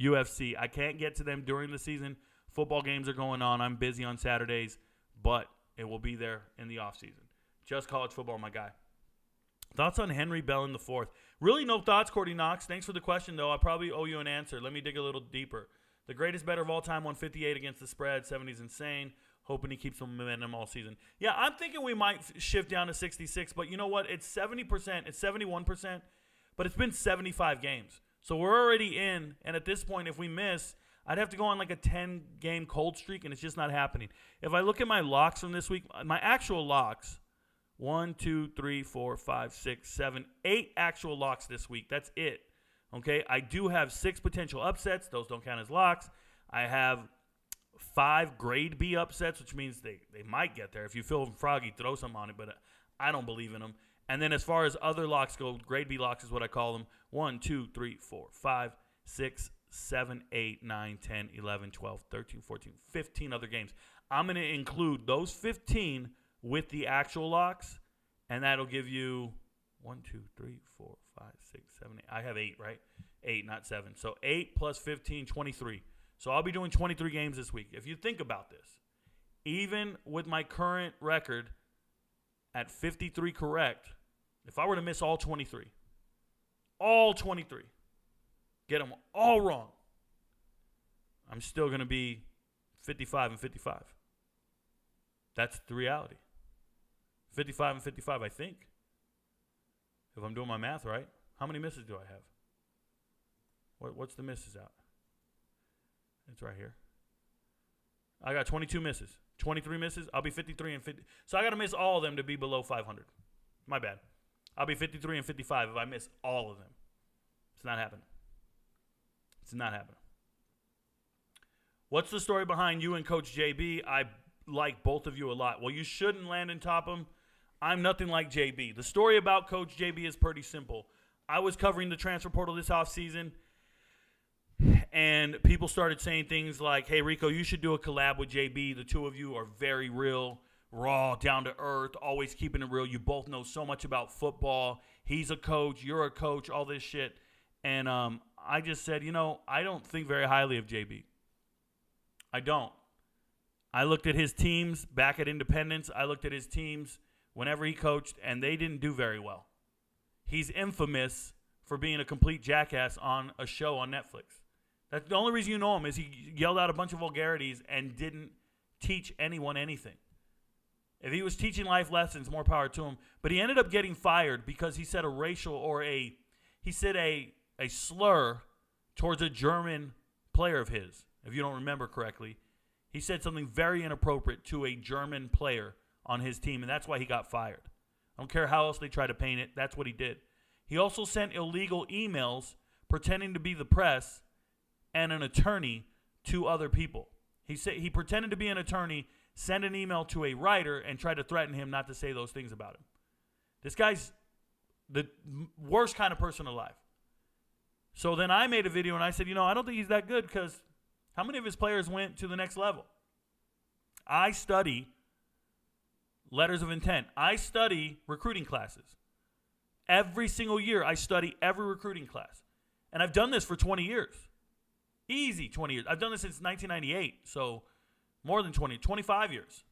UFC. I can't get to them during the season. Football games are going on. I'm busy on Saturdays, but it will be there in the offseason. Just college football, my guy. Thoughts on Henry Bell in the 4th? Really no thoughts, Cordy Knox. Thanks for the question, though. I probably owe you an answer. Let me dig a little deeper. The greatest better of all time, 158 against the spread. 70's insane. Hoping he keeps some momentum all season. Yeah, I'm thinking we might shift down to 66, but you know what? It's 70%. It's 71%, but it's been 75 games. So we're already in, and at this point, if we miss, I'd have to go on like a 10-game cold streak, and it's just not happening. If I look at my locks from this week, my actual locks, 1, 2, 3, 4, 5, 6, 7, 8 actual locks this week. That's it. Okay? I do have 6 potential upsets. Those don't count as locks. I have 5 grade B upsets, which means they might get there. If you feel froggy, throw some on it, but I don't believe in them. And then as far as other locks go, grade B locks is what I call them. 1, 2, 3, 4, 5, 6, 7, 8, 9, 10, 11, 12, 13, 14, 15 other games. I'm going to include those 15 with the actual locks, and that'll give you 1, 2, 3, 4, 5, 6, 7, 8. I have 8, right? 8, not 7. So 8 plus 15, 23. So I'll be doing 23 games this week. If you think about this, even with my current record at 53 correct, if I were to miss all 23, get them all wrong, I'm still going to be 55 and 55. That's the reality. 55 and 55, I think. If I'm doing my math right. How many misses do I have? What's the misses out? It's right here. I got 22 misses. 23 misses. I'll be 53 and 50. So I got to miss all of them to be below 500. My bad. I'll be 53 and 55 if I miss all of them. It's not happening. It's not happening. What's the story behind you and Coach JB? I like both of you a lot. Well, you shouldn't land and top him. I'm nothing like JB. The story about Coach JB is pretty simple. I was covering the transfer portal this offseason, and people started saying things like, hey, Rico, you should do a collab with JB. The two of you are very real, raw, down to earth, always keeping it real. You both know so much about football. He's a coach. You're a coach, all this shit. And I just said, I don't think very highly of JB. I don't. I looked at his teams back at Independence. I looked at his teams whenever he coached, and they didn't do very well. He's infamous for being a complete jackass on a show on Netflix. That's the only reason you know him is he yelled out a bunch of vulgarities and didn't teach anyone anything. If he was teaching life lessons, more power to him. But he ended up getting fired because he said a slur towards a German player of his. If you don't remember correctly, he said something very inappropriate to a German player on his team, and that's why he got fired. I don't care how else they try to paint it. That's what he did. He also sent illegal emails pretending to be the press and an attorney to other people. He pretended to be an attorney, sent an email to a writer, and tried to threaten him not to say those things about him. This guy's the worst kind of person alive. So then I made a video and I said, I don't think he's that good because how many of his players went to the next level? I study letters of intent. I study recruiting classes. Every single year I study every recruiting class. And I've done this for 20 years. Easy 20 years. I've done this since 1998, so more than 20, 25 years.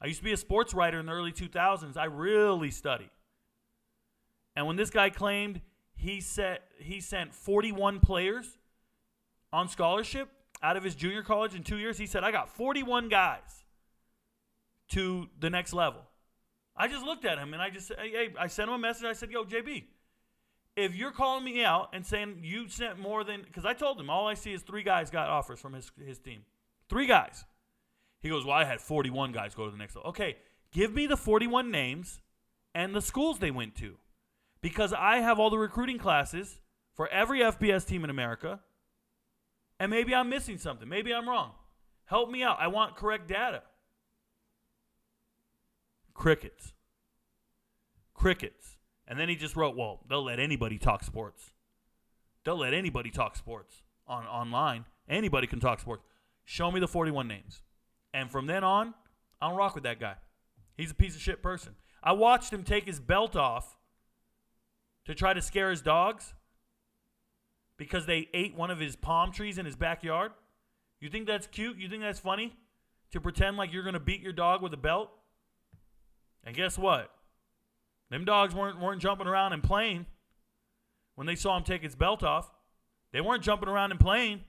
I used to be a sports writer in the early 2000s. I really studied. And when this guy claimed he sent 41 players on scholarship out of his junior college in 2 years, he said, I got 41 guys to the next level. I just looked at him and I sent him a message. I said, yo, JB, if you're calling me out and saying you sent more than, because I told him all I see is 3 guys got offers from his team. 3 guys. He goes, well, I had 41 guys go to the next level. Okay, give me the 41 names and the schools they went to. Because I have all the recruiting classes for every FBS team in America. And maybe I'm missing something. Maybe I'm wrong. Help me out. I want correct data. Crickets. And then he just wrote, well, they'll let anybody talk sports. They'll let anybody talk sports online. Anybody can talk sports. Show me the 41 names. And from then on, I don't rock with that guy. He's a piece of shit person. I watched him take his belt off to try to scare his dogs because they ate one of his palm trees in his backyard. You think that's cute? You think that's funny? To pretend like you're going to beat your dog with a belt? And guess what? Them dogs weren't jumping around and playing when they saw him take his belt off. They weren't jumping around and playing.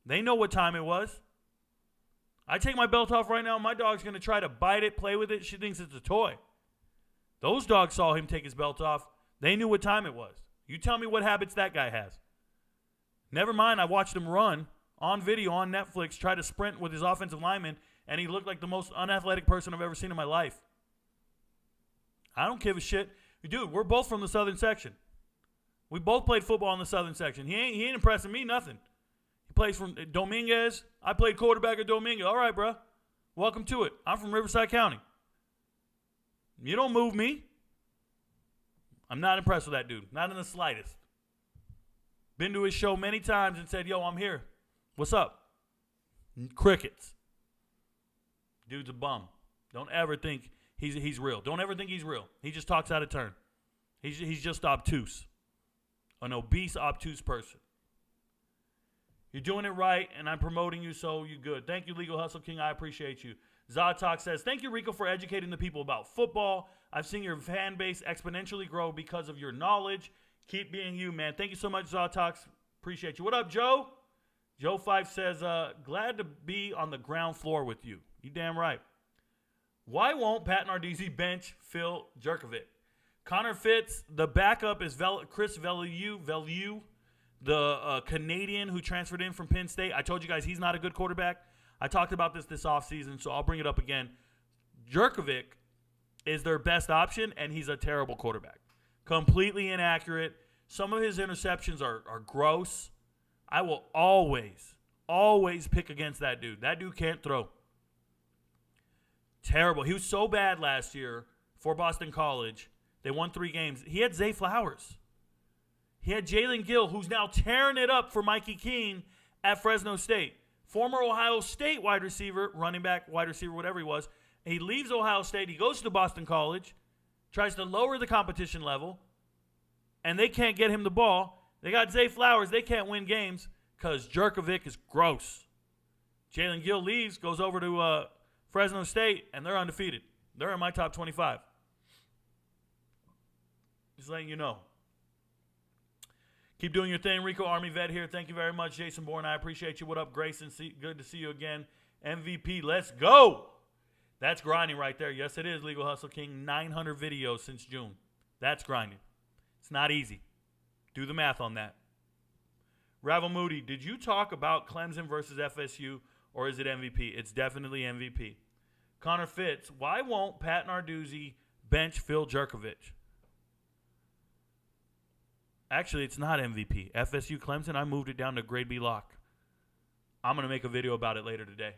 They know what time it was. I take my belt off right now, my dog's going to try to bite it, play with it. She thinks it's a toy. Those dogs saw him take his belt off. They knew what time it was. You tell me what habits that guy has. Never mind, I watched him run on video on Netflix, try to sprint with his offensive lineman, and he looked like the most unathletic person I've ever seen in my life. I don't give a shit. Dude, we're both from the Southern section. We both played football in the Southern section. He ain't impressing me nothing. He plays from Dominguez. I played quarterback at Dominguez. All right, bro. Welcome to it. I'm from Riverside County. You don't move me. I'm not impressed with that dude. Not in the slightest. Been to his show many times and said, yo, I'm here. What's up? Crickets. Dude's a bum. Don't ever think he's real. Don't ever think he's real. He just talks out of turn. He's just obtuse. An obese, obtuse person. You're doing it right, and I'm promoting you, so you're good. Thank you, Legal Hustle King. I appreciate you. Zotalk says, thank you, Rico, for educating the people about football. I've seen your fan base exponentially grow because of your knowledge. Keep being you, man. Thank you so much, Zotalk. Appreciate you. What up, Joe? Joe Fife says, glad to be on the ground floor with you. You damn right. Why won't Pat Narduzzi bench Phil Jerkovic? Connor Fitz, the backup is Chris Vellieu, the Canadian who transferred in from Penn State. I told you guys he's not a good quarterback. I talked about this offseason, so I'll bring it up again. Jerkovic is their best option, and he's a terrible quarterback. Completely inaccurate. Some of his interceptions are gross. I will always pick against that dude. That dude can't throw. Terrible. He was so bad last year for Boston College. They won 3 games. He had Zay Flowers. He had Jalen Gill, who's now tearing it up for Mikey Keene at Fresno State. Former Ohio State wide receiver, running back, wide receiver, whatever he was. He leaves Ohio State. He goes to Boston College, tries to lower the competition level, and they can't get him the ball. They got Zay Flowers. They can't win games because Jerkovic is gross. Jalen Gill leaves, goes over to Fresno State, and they're undefeated. They're in my top 25. Just letting you know. Keep doing your thing. Rico Army Vet here. Thank you very much, Jason Bourne. I appreciate you. What up, Grayson? Good to see you again. MVP. Let's go. That's grinding right there. Yes, it is, Legal Hustle King. 900 videos since June. That's grinding. It's not easy. Do the math on that. Ravel Moody, did you talk about Clemson versus FSU, or is it MVP? It's definitely MVP. Connor Fitz, why won't Pat Narduzzi bench Phil Jerkovich? Actually, it's not MVP. FSU Clemson, I moved it down to grade B lock. I'm going to make a video about it later today.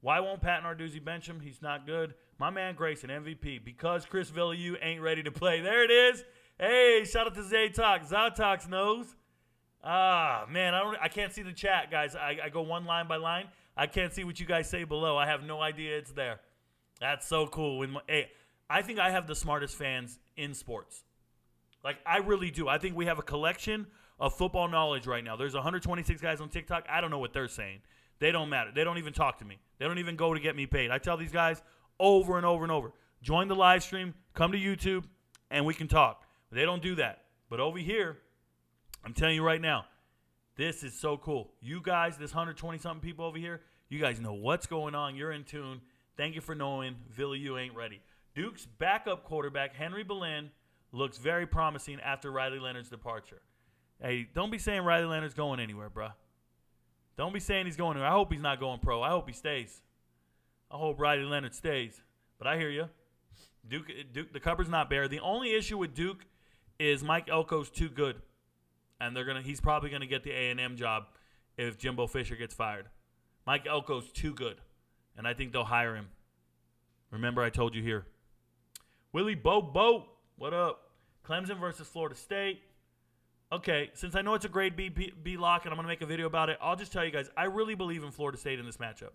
Why won't Pat Narduzzi bench him? He's not good. My man Grayson, MVP. Because Chris Villieu ain't ready to play. There it is. Hey, shout out to Zaytox. Zatox knows. Man, I can't see the chat, guys. I go one line by line. I can't see what you guys say below. I have no idea it's there. That's so cool. I think I have the smartest fans in sports. Like, I really do. I think we have a collection of football knowledge right now. There's 126 guys on TikTok. I don't know what they're saying. They don't matter. They don't even talk to me. They don't even go to get me paid. I tell these guys over and over and over, join the live stream, come to YouTube, and we can talk. They don't do that. But over here, I'm telling you right now, this is so cool. You guys, this 120-something people over here, you guys know what's going on. You're in tune. Thank you for knowing Villieu ain't ready. Duke's backup quarterback, Henry Belen, looks very promising after Riley Leonard's departure. Hey, don't be saying Riley Leonard's going anywhere, bruh. Don't be saying he's going anywhere. I hope he's not going pro. I hope he stays. I hope Riley Leonard stays. But I hear you. Duke, the cupboard's not bare. The only issue with Duke is Mike Elko's too good. And he's probably going to get the A&M job if Jimbo Fisher gets fired. Mike Elko's too good. And I think they'll hire him. Remember I told you here. Willie Bo, what up? Clemson versus Florida State. Okay, since I know it's a grade B lock and I'm going to make a video about it, I'll just tell you guys, I really believe in Florida State in this matchup.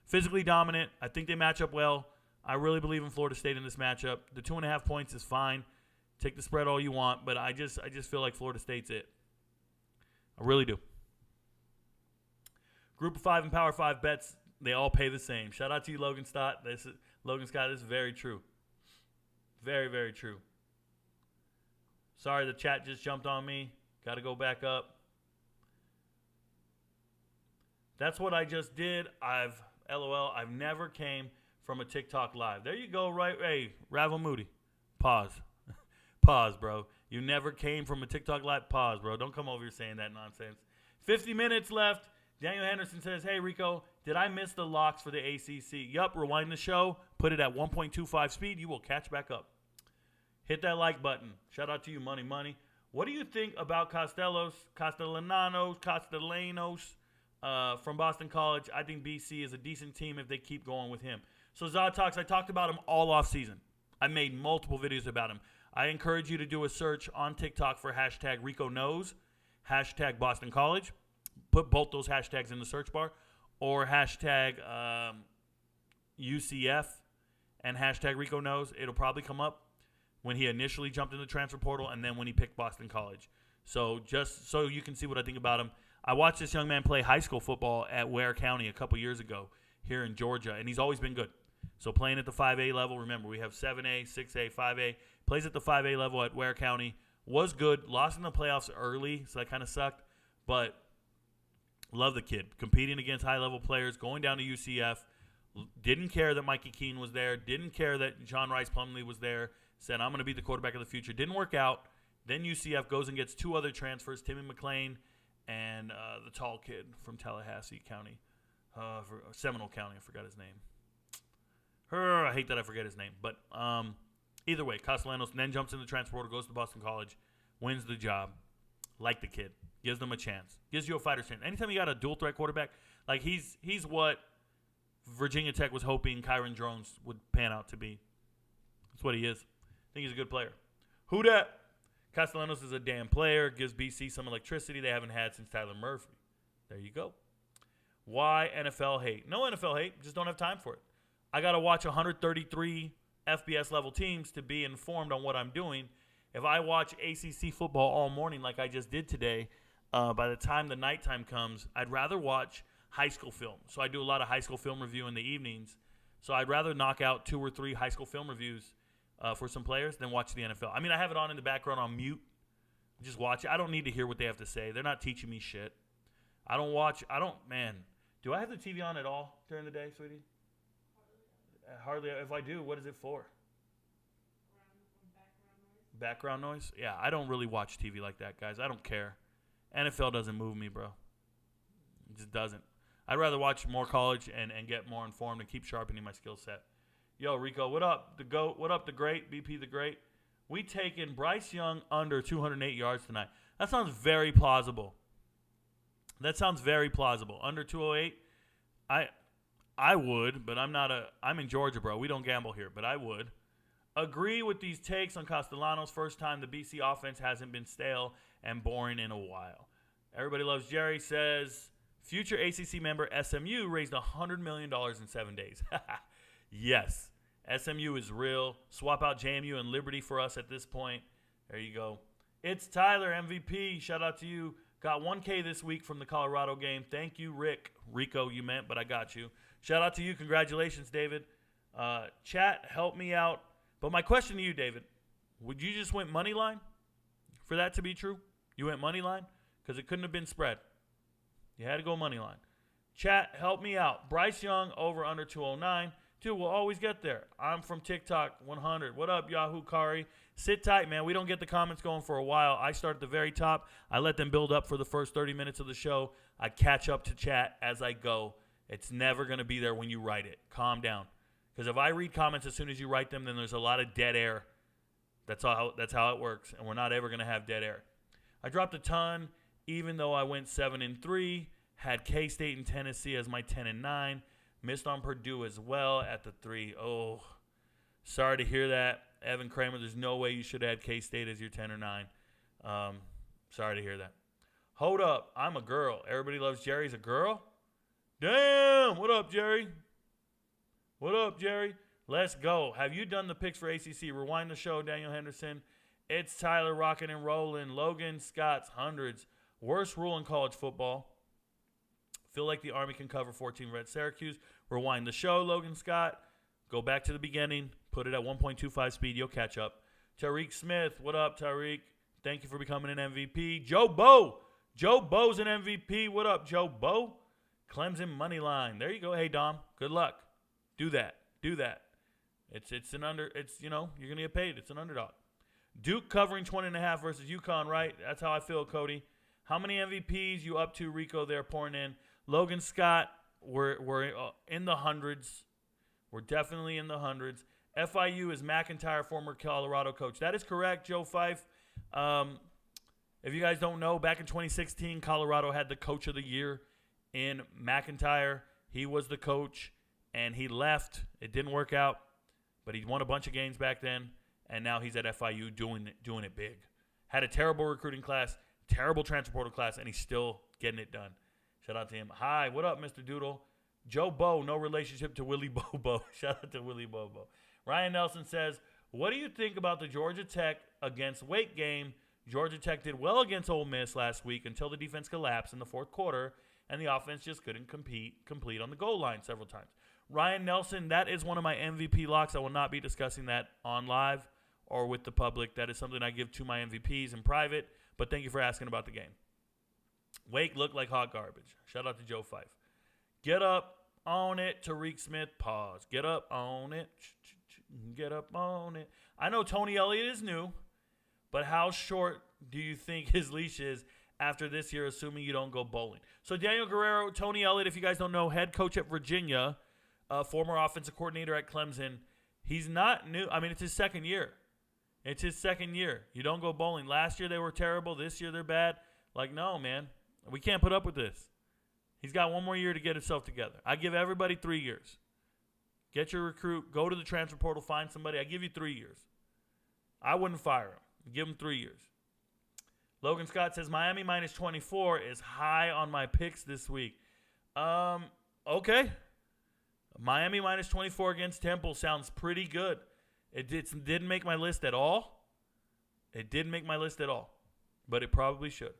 Physically dominant. I think they match up well. I really believe in Florida State in this matchup. The 2.5 points is fine. Take the spread all you want, but I just feel like Florida State's it. I really do. Group of 5 and Power 5 bets, they all pay the same. Shout out to you, Logan Scott. This is very true. Very, very true. Sorry, the chat just jumped on me. Got to go back up. That's what I just did. LOL, I've never came from a TikTok live. There you go, right? Hey, Ravel Moody. Pause. Pause, bro. You never came from a TikTok live. Pause, bro. Don't come over here saying that nonsense. 50 minutes left. Daniel Henderson says, hey, Rico, did I miss the locks for the ACC? Yup, rewind the show. Put it at 1.25 speed. You will catch back up. Hit that like button. Shout out to you, Money. What do you think about Castellanos from Boston College? I think BC is a decent team if they keep going with him. So Zod I talked about him all off season. I made multiple videos about him. I encourage you to do a search on TikTok for hashtag Rico Knows, hashtag Boston College. Put both those hashtags in the search bar, or hashtag UCF and hashtag Rico Knows. It'll probably come up when he initially jumped in the transfer portal and then when he picked Boston College. So just so you can see what I think about him. I watched this young man play high school football at Ware County a couple years ago here in Georgia, and he's always been good. So playing at the 5A level, remember, we have 7A, 6A, 5A. Plays at the 5A level at Ware County. Was good. Lost in the playoffs early, so that kind of sucked. But love the kid. Competing against high-level players, going down to UCF. Didn't care that Mikey Keene was there. Didn't care that John Rice Plumlee was there. Said, I'm going to be the quarterback of the future. Didn't work out. Then UCF goes and gets 2 other transfers, Timmy McLean and the tall kid from Tallahassee County. Seminole County. I forgot his name. I hate that I forget his name. But either way, Castellanos then jumps in the transfer portal, goes to Boston College, wins the job. Like the kid. Gives them a chance. Gives you a fighter's chance. Anytime you got a dual-threat quarterback, like he's what Virginia Tech was hoping Kyron Drones would pan out to be. That's what he is. I think he's a good player. Who dat? Castellanos is a damn player. Gives BC some electricity they haven't had since Tyler Murphy. There you go. Why NFL hate? No NFL hate. Just don't have time for it. I got to watch 133 FBS level teams to be informed on what I'm doing. If I watch ACC football all morning like I just did today, by the time the nighttime comes, I'd rather watch high school film. So I do a lot of high school film review in the evenings. So I'd rather knock out 2 or 3 high school film reviews for some players than watch the NFL. I mean, I have it on in the background on mute. Just watch it. I don't need to hear what they have to say. They're not teaching me shit. Man, Do I have the TV on at all during the day, sweetie? Hardly. If I do, what is it for? Background noise? Yeah, I don't really watch TV like that, guys. I don't care. NFL doesn't move me, bro. It just doesn't. I'd rather watch more college and get more informed and keep sharpening my skill set. Yo, Rico, what up? The GOAT. What up, the Great? BP the Great. We taking Bryce Young under 208 yards tonight. That sounds very plausible. Under 208, I would, but I'm in Georgia, bro. We don't gamble here, but I would. Agree with these takes on Castellanos. First time the BC offense hasn't been stale and boring in a while. Everybody loves Jerry says, future ACC member SMU raised $100 million in 7 days. Yes, SMU is real. Swap out JMU and Liberty for us at this point. There you go. It's Tyler, MVP. Shout out to you. Got 1K this week from the Colorado game. Thank you, Rick. Rico, you meant, but I got you. Shout out to you. Congratulations, David. Chat, help me out. But my question to you, David, would you just went money line for that to be true? You went money line? Because it couldn't have been spread. You had to go money line. Chat, help me out. Bryce Young over under 209. Dude, we'll always get there. I'm from TikTok 100. What up, Yahoo Kari? Sit tight, man. We don't get the comments going for a while. I start at the very top. I let them build up for the first 30 minutes of the show. I catch up to chat as I go. It's never going to be there when you write it. Calm down. Because if I read comments as soon as you write them, then there's a lot of dead air. That's how it works, and we're not ever going to have dead air. I dropped a ton, even though I went 7-3. Had K-State and Tennessee as my 10-9. Missed on Purdue as well at the 3. Oh, sorry to hear that, Evan Kramer. There's no way you should have had K-State as your 10 or 9. Sorry to hear that. Hold up, I'm a girl. Everybody loves Jerry's a girl? Damn, what up, Jerry? What up, Jerry? Let's go. Have you done the picks for ACC? Rewind the show, Daniel Henderson. It's Tyler rocking and rolling. Logan Scott's hundreds. Worst rule in college football. Feel like the Army can cover 14 red Syracuse. Rewind the show, Logan Scott. Go back to the beginning. Put it at 1.25 speed. You'll catch up. Tariq Smith. What up, Tariq? Thank you for becoming an MVP. Joe Bo. Joe Bo's an MVP. What up, Joe Bo? Clemson money line. There you go. Hey, Dom. Good luck. Do that. It's you're going to get paid. It's an underdog. Duke covering 20.5 versus UConn, right? That's how I feel, Cody. How many MVPs you up to, Rico, there pouring in? Logan Scott, we're in the hundreds. We're definitely in the hundreds. FIU is McIntyre, former Colorado coach. That is correct, Joe Fife. If you guys don't know, back in 2016, Colorado had the coach of the year in McIntyre. He was the coach. And he left. It didn't work out, but he won a bunch of games back then, and now he's at FIU doing it big. Had a terrible recruiting class, terrible transfer portal class, and he's still getting it done. Shout out to him. Hi, what up, Mr. Doodle? Joe Bo, no relationship to Willie Bobo. Shout out to Willie Bobo. Ryan Nelson says, what do you think about the Georgia Tech against Wake game? Georgia Tech did well against Ole Miss last week until the defense collapsed in the fourth quarter, and the offense just couldn't complete on the goal line several times. Ryan Nelson, that is one of my MVP locks. I will not be discussing that on live or with the public. That is something I give to my MVPs in private, but thank you for asking about the game. Wake looked like hot garbage. Shout out to Joe Fife. Get up on it, Tariq Smith. Pause. Get up on it. Get up on it. I know Tony Elliott is new, but how short do you think his leash is after this year, assuming you don't go bowling? So Daniel Guerrero, Tony Elliott, if you guys don't know, head coach at Virginia, former offensive coordinator at Clemson. He's not new. I mean, it's his second year. It's his second year. You don't go bowling. Last year they were terrible. This year they're bad. Like, no, man. We can't put up with this. He's got one more year to get himself together. I give everybody 3 years. Get your recruit. Go to the transfer portal. Find somebody. I give you 3 years. I wouldn't fire him. Give him 3 years. Logan Scott says, Miami minus 24 is high on my picks this week. Okay. Miami minus 24 against Temple sounds pretty good. It didn't make my list at all. It didn't make my list at all. But it probably should.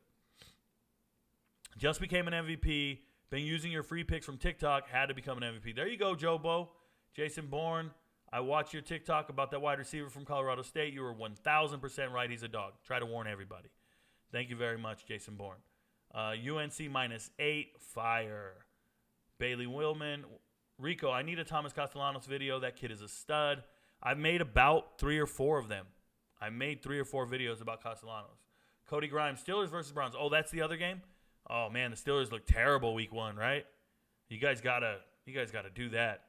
Just became an MVP. Been using your free picks from TikTok. Had to become an MVP. There you go, Joe Bo. Jason Bourne. I watched your TikTok about that wide receiver from Colorado State. You were 1,000% right. He's a dog. Try to warn everybody. Thank you very much, Jason Bourne. UNC minus 8. Fire. Bailey Willman. Rico, I need a Thomas Castellanos video. That kid is a stud. I've made about 3 or 4 of them. I made 3 or 4 videos about Castellanos. Cody Grimes, Steelers versus Browns. Oh, that's the other game? Oh, man, the Steelers look terrible week 1, right? You guys gotta do that.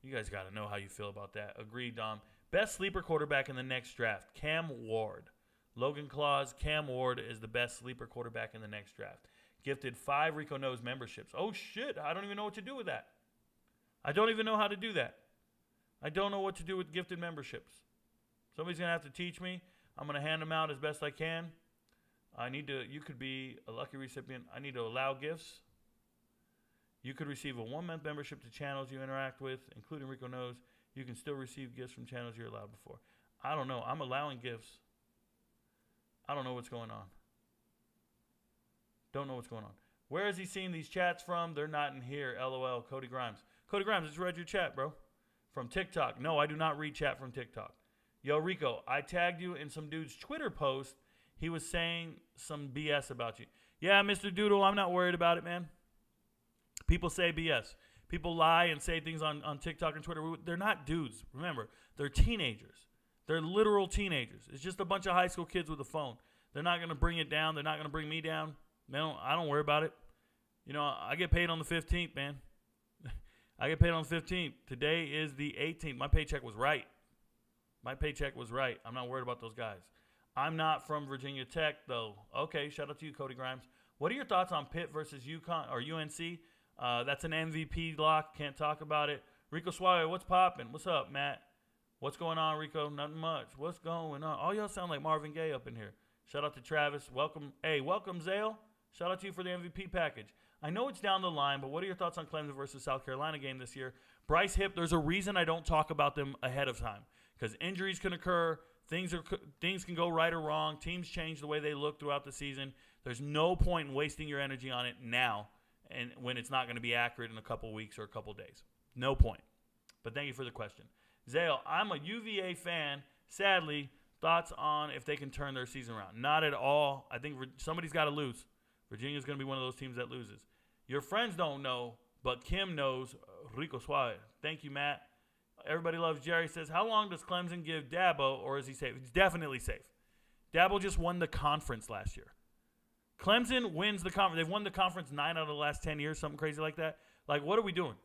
You guys got to know how you feel about that. Agreed, Dom. Best sleeper quarterback in the next draft, Cam Ward. Logan Claus, Cam Ward is the best sleeper quarterback in the next draft. Gifted 5 Rico Knows memberships. Oh, shit. I don't even know what to do with that. I don't even know how to do that. I don't know what to do with gifted memberships. Somebody's going to have to teach me. I'm going to hand them out as best I can. You could be a lucky recipient. I need to allow gifts. You could receive a 1-month membership to channels you interact with, including Rico Knows. You can still receive gifts from channels you're allowed before. I don't know. I'm allowing gifts. I don't know what's going on. Don't know what's going on. Where is he seeing these chats from? They're not in here. LOL. Cody Grimes. Cody Grimes, just read your chat, bro. From TikTok. No, I do not read chat from TikTok. Yo, Rico, I tagged you in some dude's Twitter post. He was saying some BS about you. Yeah, Mr. Doodle, I'm not worried about it, man. People say BS. People lie and say things on TikTok and Twitter. They're not dudes. Remember, they're teenagers. They're literal teenagers. It's just a bunch of high school kids with a phone. They're not going to bring it down. They're not going to bring me down. I don't worry about it. You know, I get paid on the 15th, man. I get paid on the 15th. Today is the 18th. My paycheck was right. I'm not worried about those guys. I'm not from Virginia Tech, though. Okay, shout out to you, Cody Grimes. What are your thoughts on Pitt versus UConn or UNC? That's an MVP lock. Can't talk about it. Rico Suave, what's popping? What's up, Matt? What's going on, Rico? Nothing much. What's going on? All y'all sound like Marvin Gaye up in here. Shout out to Travis. Welcome. Hey, welcome, Zale. Shout out to you for the MVP package. I know it's down the line, but what are your thoughts on Clemson versus South Carolina game this year? Bryce Hipp, there's a reason I don't talk about them ahead of time because injuries can occur. Things can go right or wrong. Teams change the way they look throughout the season. There's no point in wasting your energy on it now and when it's not going to be accurate in a couple weeks or a couple days. No point. But thank you for the question. Zale, I'm a UVA fan. Sadly, thoughts on if they can turn their season around? Not at all. I think somebody's got to lose. Virginia's going to be one of those teams that loses. Your friends don't know, but Kim knows. Rico Suave. Thank you, Matt. Everybody loves Jerry. Says, how long does Clemson give Dabo, or is he safe? He's definitely safe. Dabo just won the conference last year. Clemson wins the conference. They've won the conference 9 out of the last 10 years, something crazy like that. Like, what are we doing?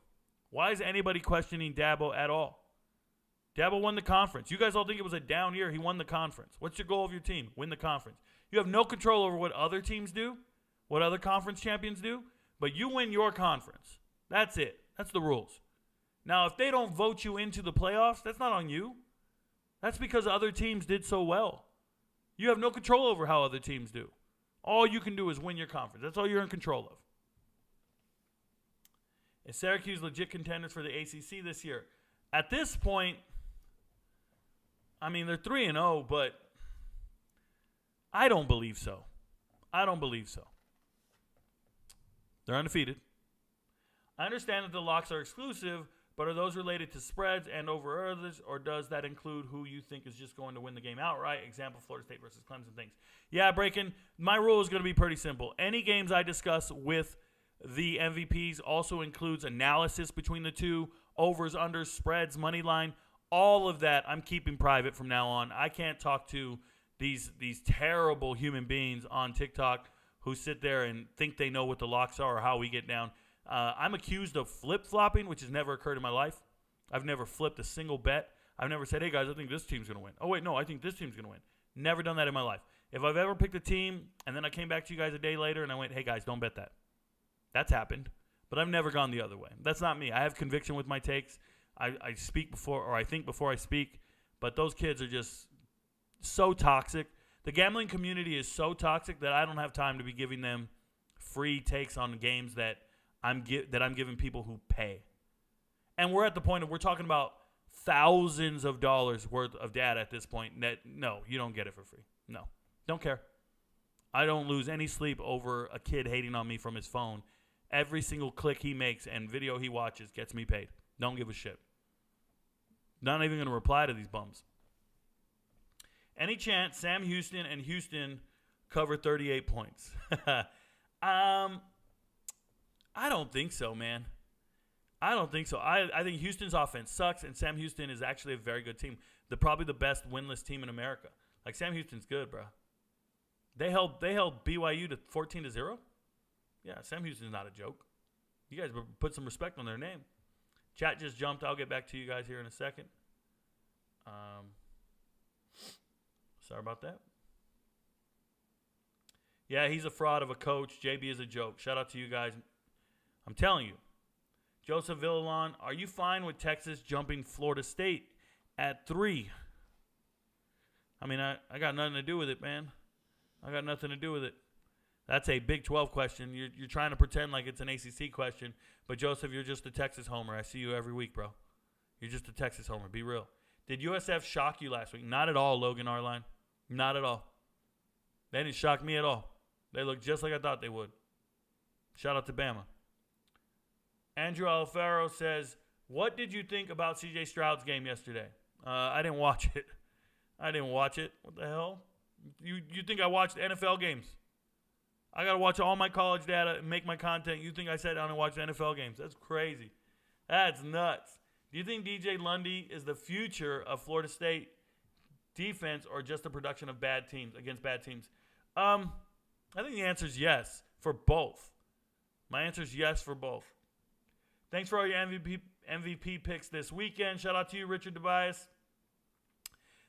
Why is anybody questioning Dabo at all? Dabo won the conference. You guys all think it was a down year. He won the conference. What's your goal of your team? Win the conference. You have no control over what other teams do, what other conference champions do, but you win your conference. That's it. That's the rules. Now, if they don't vote you into the playoffs, that's not on you. That's because other teams did so well. You have no control over how other teams do. All you can do is win your conference. That's all you're in control of. Is Syracuse legit contenders for the ACC this year? At this point, I mean, they're 3-0, but I don't believe so. They're undefeated. I understand that the locks are exclusive, but are those related to spreads and over others, or does that include who you think is just going to win the game outright? Example, Florida State versus Clemson things. Yeah, Breakin', my rule is going to be pretty simple. Any games I discuss with the MVPs also includes analysis between the two, overs, unders, spreads, money line. All of that I'm keeping private from now on. I can't talk to these terrible human beings on TikTok who sit there and think they know what the locks are or how we get down. I'm accused of flip-flopping, which has never occurred in my life. I've never flipped a single bet. I've never said, hey, guys, I think this team's going to win. Oh, wait, no, I think this team's going to win. Never done that in my life. If I've ever picked a team and then I came back to you guys a day later and I went, hey, guys, don't bet that. That's happened. But I've never gone the other way. That's not me. I have conviction with my takes. I speak before, or I think before I speak. But those kids are just so toxic. The gambling community is so toxic that I don't have time to be giving them free takes on games that I'm giving people who pay. And we're at the point of we're talking about thousands of dollars worth of data at this point. That no, you don't get it for free. No, don't care. I don't lose any sleep over a kid hating on me from his phone. Every single click he makes and video he watches gets me paid. Don't give a shit. Not even going to reply to these bums. Any chance Sam Houston and Houston cover 38 points? I don't think so, man. I don't think so. I think Houston's offense sucks, and Sam Houston is actually a very good team. They're probably the best winless team in America. Like, Sam Houston's good, bro. They held BYU to 14-0. Yeah, Sam Houston's not a joke. You guys put some respect on their name. Chat just jumped. I'll get back to you guys here in a second. Sorry about that. Yeah, he's a fraud of a coach. JB is a joke. Shout out to you guys. I'm telling you. Joseph Villalon, are you fine with Texas jumping Florida State at 3? I mean, I got nothing to do with it, man. I got nothing to do with it. That's a Big 12 question. You're trying to pretend like it's an ACC question. But, Joseph, you're just a Texas homer. I see you every week, bro. You're just a Texas homer. Be real. Did USF shock you last week? Not at all, Logan Arline. Not at all. They didn't shock me at all. They looked just like I thought they would. Shout out to Bama. Andrew Alfaro says, what did you think about C.J. Stroud's game yesterday? I didn't watch it. What the hell? You think I watched NFL games? I got to watch all my college data and make my content. You think I sat down and watched NFL games? That's crazy. That's nuts. Do you think DJ Lundy is the future of Florida State defense or just a production of bad teams against bad teams? I think the answer is yes for both. My answer is yes for both. Thanks for all your MVP picks this weekend. Shout out to you, Richard Tobias.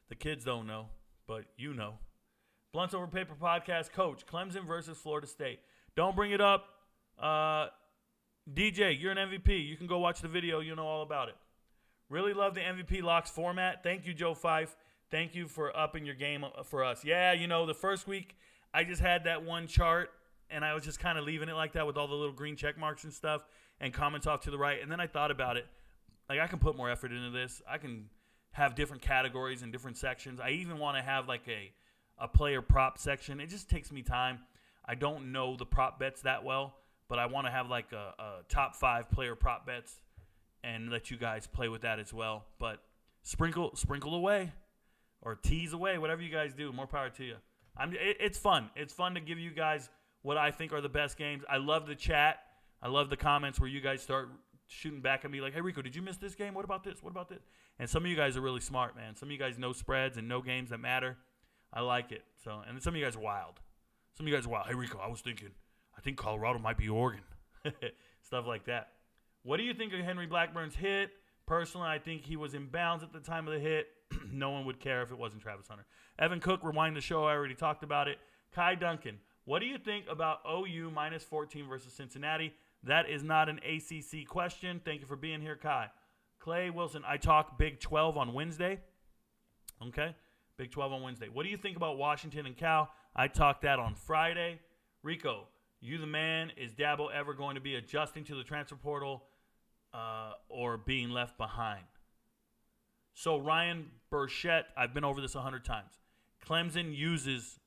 The kids don't know, but you know. Blunts Over Paper Podcast, Coach, Clemson versus Florida State. Don't bring it up. DJ, you're an MVP. You can go watch the video. You know all about it. Really love the MVP Locks format. Thank you, Joe Fife. Thank you for upping your game for us. Yeah, the first week I just had that one chart, and I was just kind of leaving it like that with all the little green check marks and stuff and comments off to the right. And then I thought about it. Like, I can put more effort into this. I can have different categories and different sections. I even want to have like a player prop section. It just takes me time. I don't know the prop bets that well, but I want to have like a top 5 player prop bets and let you guys play with that as well. But sprinkle away or tease away, whatever you guys do. More power to you. It's fun. It's fun to give you guys what I think are the best games. I love the chat. I love the comments where you guys start shooting back at me like, hey, Rico, did you miss this game? What about this? What about this? And some of you guys are really smart, man. Some of you guys know spreads and know games that matter. I like it. So, and some of you guys are wild. Hey, Rico, I think Colorado might be Oregon. Stuff like that. What do you think of Henry Blackburn's hit? Personally, I think he was in bounds at the time of the hit. No one would care if it wasn't Travis Hunter. Evan Cook, rewind the show. I already talked about it. Kai Duncan, what do you think about OU minus 14 versus Cincinnati? That is not an ACC question. Thank you for being here, Kai. Clay Wilson, I talk Big 12 on Wednesday. Okay, Big 12 on Wednesday. What do you think about Washington and Cal? I talked that on Friday. Rico, you the man. Is Dabo ever going to be adjusting to the transfer portal or being left behind? So Ryan Burchett, I've been over this 100 times. Clemson uses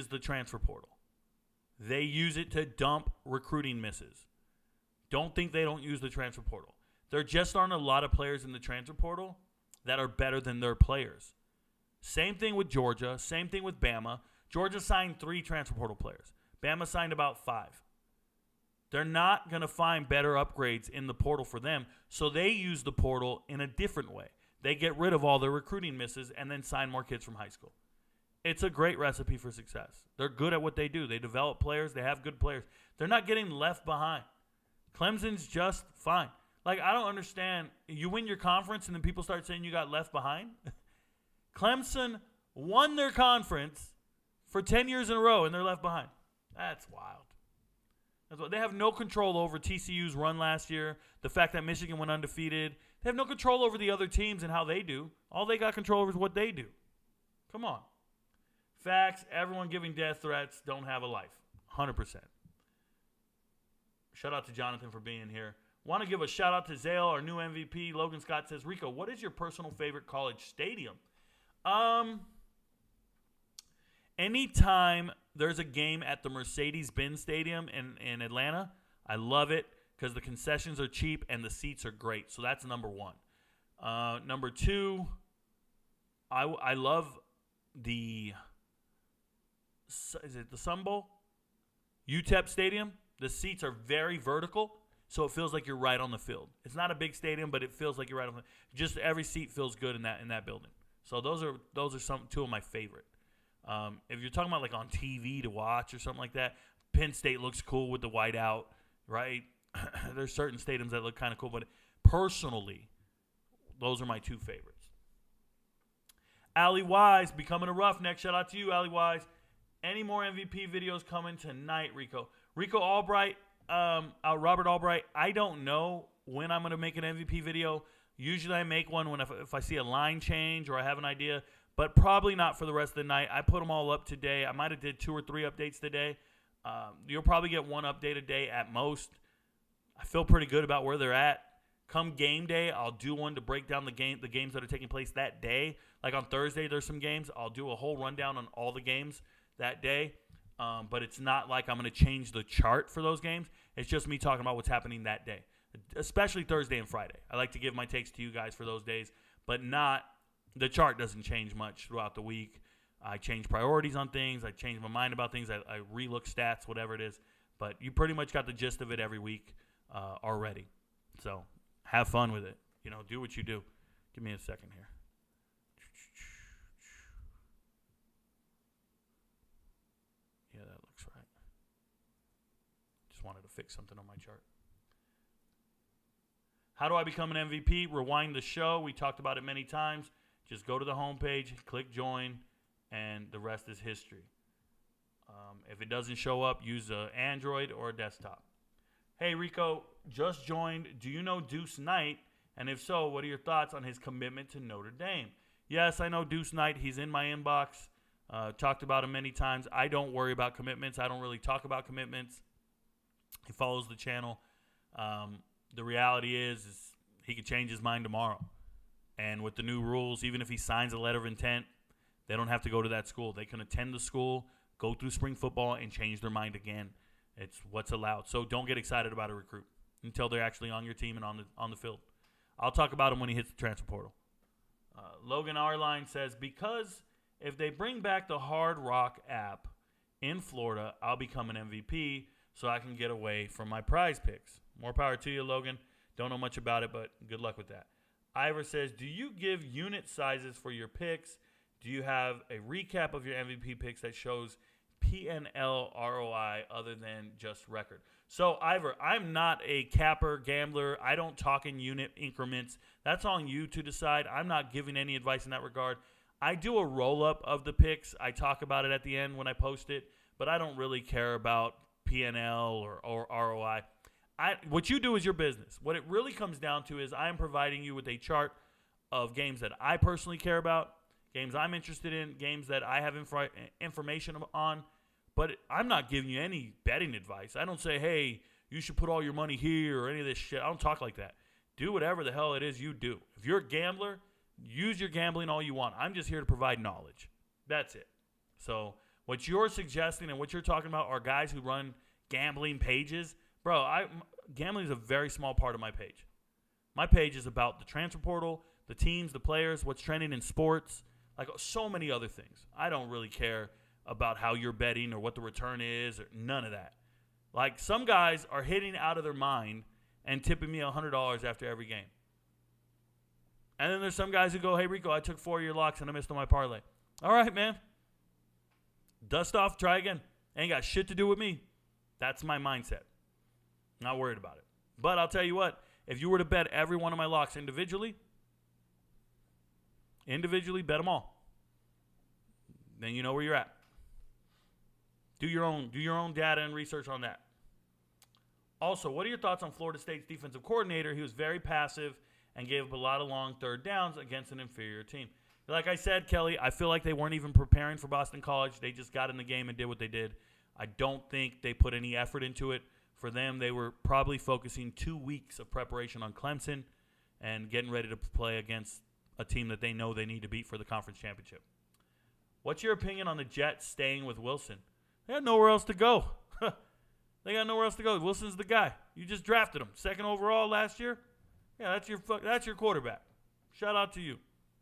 the transfer portal. They use it to dump recruiting misses. Don't think they don't use the transfer portal. There just aren't a lot of players in the transfer portal that are better than their players. Same thing with Georgia. Same thing with Bama. Georgia signed 3 transfer portal players. Bama signed about 5. They're not going to find better upgrades in the portal for them, so they use the portal in a different way. They get rid of all their recruiting misses and then sign more kids from high school. It's a great recipe for success. They're good at what they do. They develop players. They have good players. They're not getting left behind. Clemson's just fine. Like, I don't understand. You win your conference and then people start saying you got left behind? Clemson won their conference for 10 years in a row and they're left behind. That's wild. That's what, they have no control over TCU's run last year, the fact that Michigan went undefeated. They have no control over the other teams and how they do. All they got control over is what they do. Come on. Facts, everyone giving death threats don't have a life. 100%. Shout out to Jonathan for being here. Want to give a shout out to Zale, our new MVP. Logan Scott says, Rico, what is your personal favorite college stadium? Anytime there's a game at the Mercedes-Benz Stadium in Atlanta, I love it because the concessions are cheap and the seats are great. So that's number 1. Number 2, I love the Sun Bowl? UTEP Stadium. The seats are very vertical. So it feels like you're right on the field. It's not a big stadium, but it feels like you're right on the field. Just every seat feels good in that building. So those are two of my favorite. If you're talking about like on TV to watch or something like that, Penn State looks cool with the whiteout, right? There's certain stadiums that look kind of cool, but personally, those are my two favorites. Allie Wise, becoming a roughneck. Shout out to you, Allie Wise. Any more MVP videos coming tonight, Rico? Rico Albright, Robert Albright, I don't know when I'm going to make an MVP video. Usually I make one if I see a line change or I have an idea, but probably not for the rest of the night. I put them all up today. I might have did 2 or 3 updates today. You'll probably get 1 update a day at most. I feel pretty good about where they're at. Come game day, I'll do one to break down the games that are taking place that day. Like on Thursday, there's some games. I'll do a whole rundown on all the games that day. But it's not like I'm going to change the chart for those games. It's just me talking about what's happening that day, especially Thursday and Friday. I like to give my takes to you guys for those days, but the chart doesn't change much throughout the week. I change priorities on things. I change my mind about things. I relook stats, whatever it is. But you pretty much got the gist of it every week already. So have fun with it. Do what you do. Give me a second here. Yeah, that looks right. Just wanted to fix something on my chart. How do I become an MVP? Rewind the show. We talked about it many times. Just go to the homepage, click join, and the rest is history. If it doesn't show up, use an Android or a desktop. Hey, Rico, just joined. Do you know Deuce Knight? And if so, what are your thoughts on his commitment to Notre Dame? Yes, I know Deuce Knight. He's in my inbox. Talked about him many times. I don't worry about commitments. I don't really talk about commitments. He follows the channel. The reality is he could change his mind tomorrow. And with the new rules, even if he signs a letter of intent, they don't have to go to that school. They can attend the school, go through spring football, and change their mind again. It's what's allowed. So don't get excited about a recruit until they're actually on your team and on the field. I'll talk about him when he hits the transfer portal. Logan Arline says, because if they bring back the Hard Rock app in Florida, I'll become an MVP so I can get away from my prize picks. More power to you, Logan. Don't know much about it, but good luck with that. Ivor says, do you give unit sizes for your picks? Do you have a recap of your MVP picks that shows PNL ROI other than just record? So, Ivor, I'm not a capper gambler. I don't talk in unit increments. That's on you to decide. I'm not giving any advice in that regard. I do a roll-up of the picks. I talk about it at the end when I post it, but I don't really care about PNL or ROI. What you do is your business. What it really comes down to is I am providing you with a chart of games that I personally care about, games I'm interested in, games that I have information on, but I'm not giving you any betting advice. I don't say, hey, you should put all your money here or any of this shit. I don't talk like that. Do whatever the hell it is you do. If you're a gambler, use your gambling all you want. I'm just here to provide knowledge. That's it. So what you're suggesting and what you're talking about are guys who run gambling pages. Bro, gambling is a very small part of my page. My page is about the transfer portal, the teams, the players, what's trending in sports, like so many other things. I don't really care about how you're betting or what the return is or none of that. Like some guys are hitting out of their mind and tipping me $100 after every game. And then there's some guys who go, hey, Rico, I took 4 of your locks and I missed on my parlay. All right, man. Dust off, try again. Ain't got shit to do with me. That's my mindset. Not worried about it. But I'll tell you what, if you were to bet every one of my locks individually, bet them all. Then you know where you're at. Do your own data and research on that. Also, what are your thoughts on Florida State's defensive coordinator? He was very passive and gave up a lot of long third downs against an inferior team. Like I said, Kelly, I feel like they weren't even preparing for Boston College. They just got in the game and did what they did. I don't think they put any effort into it. For them, they were probably focusing 2 weeks of preparation on Clemson and getting ready to play against a team that they know they need to beat for the conference championship. What's your opinion on the Jets staying with Wilson? They had nowhere else to go. They got nowhere else to go. Wilson's the guy. You just drafted him. 2nd overall last year. Yeah, that's your quarterback. Shout out to you.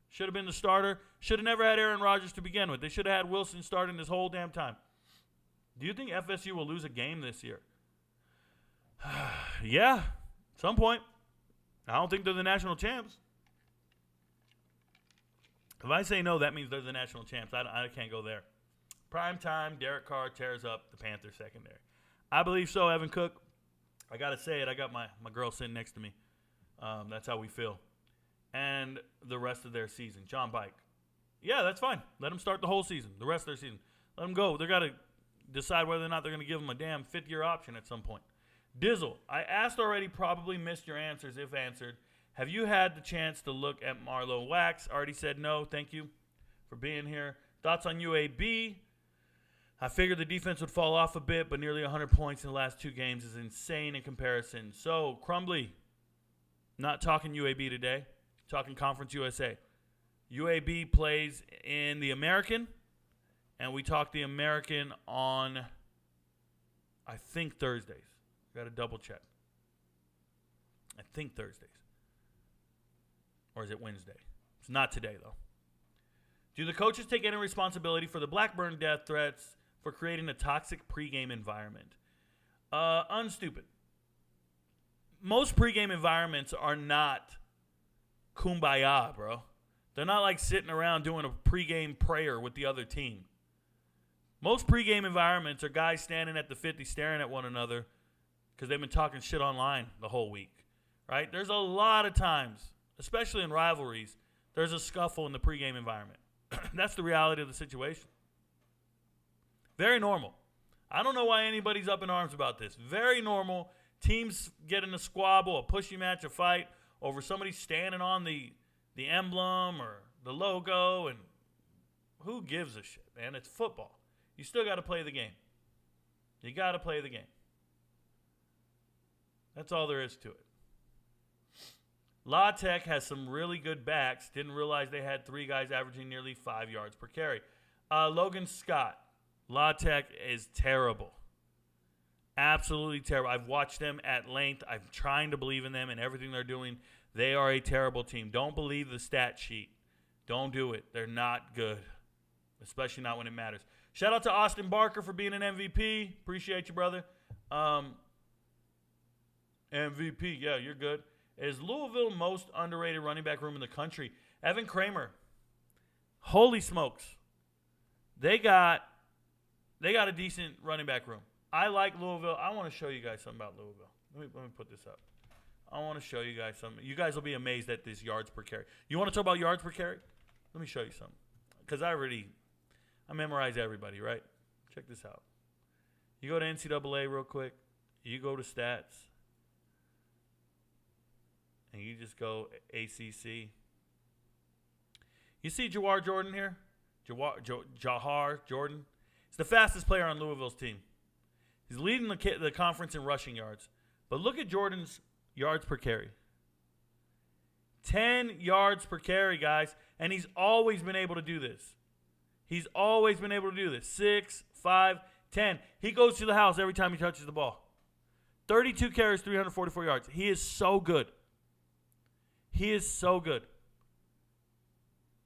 Should have been the starter. Should have never had Aaron Rodgers to begin with. They should have had Wilson starting this whole damn time. Do you think FSU will lose a game this year? Yeah, at some point. I don't think they're the national champs. If I say no, that means they're the national champs. I can't go there. Prime time, Derek Carr tears up the Panthers secondary. I believe so, Evan Cook. I got to say it. I got my girl sitting next to me. That's how we feel. And the rest of their season. John Bike. Yeah, that's fine. Let them start the whole season, the rest of their season. Let them go. They got to decide whether or not they're going to give them a damn fifth-year option at some point. Dizzle, I asked already, probably missed your answers if answered. Have you had the chance to look at Marlowe Wax? Already said no. Thank you for being here. Thoughts on UAB? I figured the defense would fall off a bit, but nearly 100 points in the last 2 games is insane in comparison. So, Crumbly, not talking UAB today, talking Conference USA. UAB plays in the American, and we talk the American on, I think, Thursdays. Got to double check. I think Thursdays. Or is it Wednesday? It's not today, though. Do the coaches take any responsibility for the Blackburn death threats for creating a toxic pregame environment? Unstupid. Most pregame environments are not kumbaya, bro. They're not like sitting around doing a pregame prayer with the other team. Most pregame environments are guys standing at the 50 staring at one another because they've been talking shit online the whole week, right? There's a lot of times, especially in rivalries, there's a scuffle in the pregame environment. That's the reality of the situation. Very normal. I don't know why anybody's up in arms about this. Very normal. Teams get in a squabble, a pushy match, a fight over somebody standing on the emblem or the logo, and who gives a shit, man? It's football. You still got to play the game. You got to play the game. That's all there is to it. La Tech has some really good backs. Didn't realize they had 3 guys averaging nearly 5 yards per carry. Logan Scott. La Tech is terrible. Absolutely terrible. I've watched them at length. I'm trying to believe in them and everything they're doing. They are a terrible team. Don't believe the stat sheet. Don't do it. They're not good, especially not when it matters. Shout out to Austin Barker for being an MVP. Appreciate you, brother. MVP, yeah, you're good. Is Louisville most underrated running back room in the country? Evan Kramer. Holy smokes. They got a decent running back room. I like Louisville. I want to show you guys something about Louisville. Let me put this up. I want to show you guys something. You guys will be amazed at this yards per carry. You want to talk about yards per carry? Let me show you something. Because I memorize everybody, right? Check this out. You go to NCAA real quick. You go to stats. And you just go ACC. You see Jawhar Jordan here? Jawhar Jordan. He's the fastest player on Louisville's team. He's leading the conference in rushing yards. But look at Jordan's yards per carry. 10 yards per carry, guys. And he's always been able to do this. 6, 5, 10. He goes to the house every time he touches the ball. 32 carries, 344 yards. He is so good.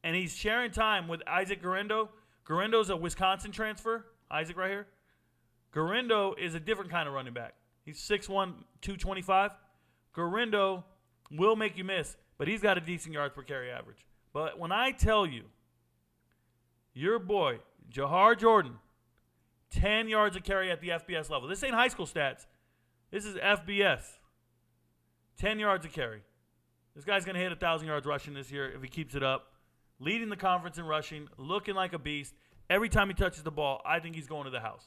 And he's sharing time with Isaac Garendo. Garendo's a Wisconsin transfer. Isaac right here. Garendo is a different kind of running back. He's 6'1", 225. Garendo will make you miss, but he's got a decent yards per carry average. But when I tell you, your boy, Jawhar Jordan, 10 yards a carry at the FBS level. This ain't high school stats. This is FBS. 10 yards a carry. This guy's going to hit 1,000 yards rushing this year if he keeps it up. Leading the conference in rushing, looking like a beast. Every time he touches the ball, I think he's going to the house.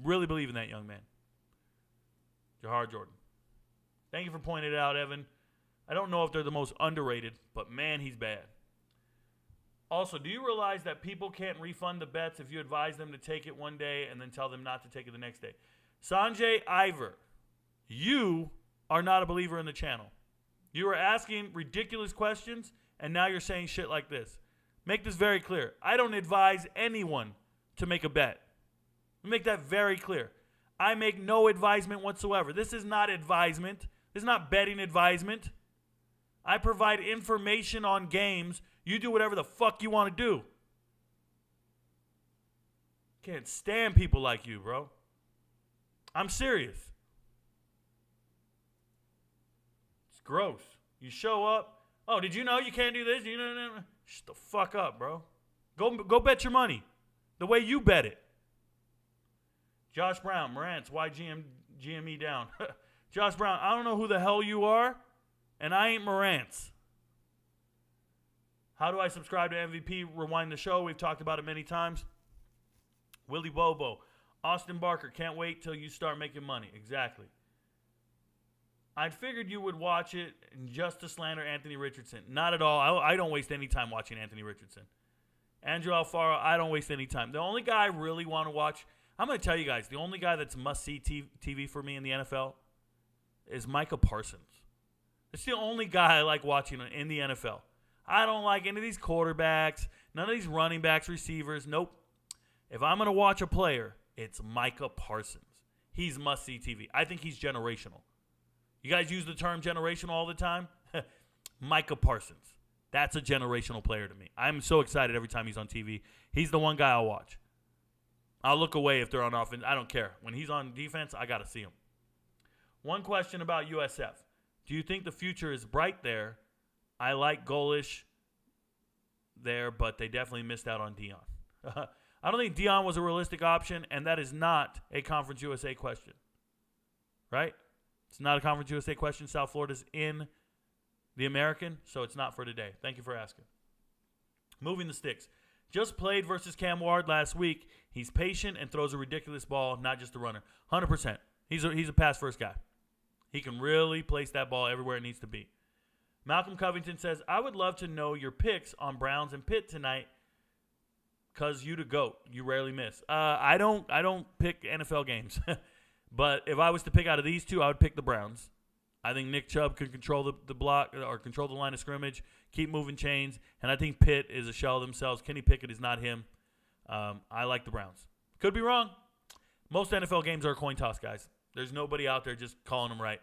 Really believe in that young man. Jawhar Jordan. Thank you for pointing it out, Evan. I don't know if they're the most underrated, but man, he's bad. Also, do you realize that people can't refund the bets if you advise them to take it one day and then tell them not to take it the next day? Sanjay Ivor, you are not a believer in the channel. You are asking ridiculous questions, and now you're saying shit like this. Make this very clear. I don't advise anyone to make a bet. Make that very clear. I make no advisement whatsoever. This is not advisement. This is not betting advisement. I provide information on games. You do whatever the fuck you want to do. Can't stand people like you, bro. I'm serious. It's gross. You show up. Oh, did you know you can't do this? Shut the fuck up, bro. Go bet your money the way you bet it. Josh Brown, Morantz, why GME down? Josh Brown, I don't know who the hell you are, and I ain't Morantz. How do I subscribe to MVP? Rewind the show. We've talked about it many times. Willie Bobo, Austin Barker, can't wait till you start making money. Exactly. I figured you would watch it just to slander Anthony Richardson. Not at all. I don't waste any time watching Anthony Richardson. Andrew Alfaro, I don't waste any time. The only guy I really want to watch, I'm going to tell you guys, the only guy that's must-see TV for me in the NFL is Micah Parsons. It's the only guy I like watching in the NFL. I don't like any of these quarterbacks, none of these running backs, receivers. Nope. If I'm going to watch a player, it's Micah Parsons. He's must-see TV. I think he's generational. You guys use the term generational all the time? Micah Parsons. That's a generational player to me. I'm so excited every time he's on TV. He's the one guy I'll watch. I'll look away if they're on offense. I don't care. When he's on defense, I got to see him. One question about USF. Do you think the future is bright there? I like Golish there, but they definitely missed out on Dion. I don't think Dion was a realistic option, and that is not a Conference USA question. Right? It's not a Conference USA question. South Florida's in the American, so it's not for today. Thank you for asking. Moving the sticks. Just played versus Cam Ward last week. He's patient and throws a ridiculous ball, not just a runner. 100%. He's a pass-first guy. He can really place that ball everywhere it needs to be. Malcolm Covington says, I would love to know your picks on Browns and Pitt tonight because you the GOAT. You rarely miss. I don't pick NFL games. But if I was to pick out of these two, I would pick the Browns. I think Nick Chubb could control the block or control the line of scrimmage, keep moving chains, and I think Pitt is a shell of themselves. Kenny Pickett is not him. I like the Browns. Could be wrong. Most NFL games are a coin toss, guys. There's nobody out there just calling them right.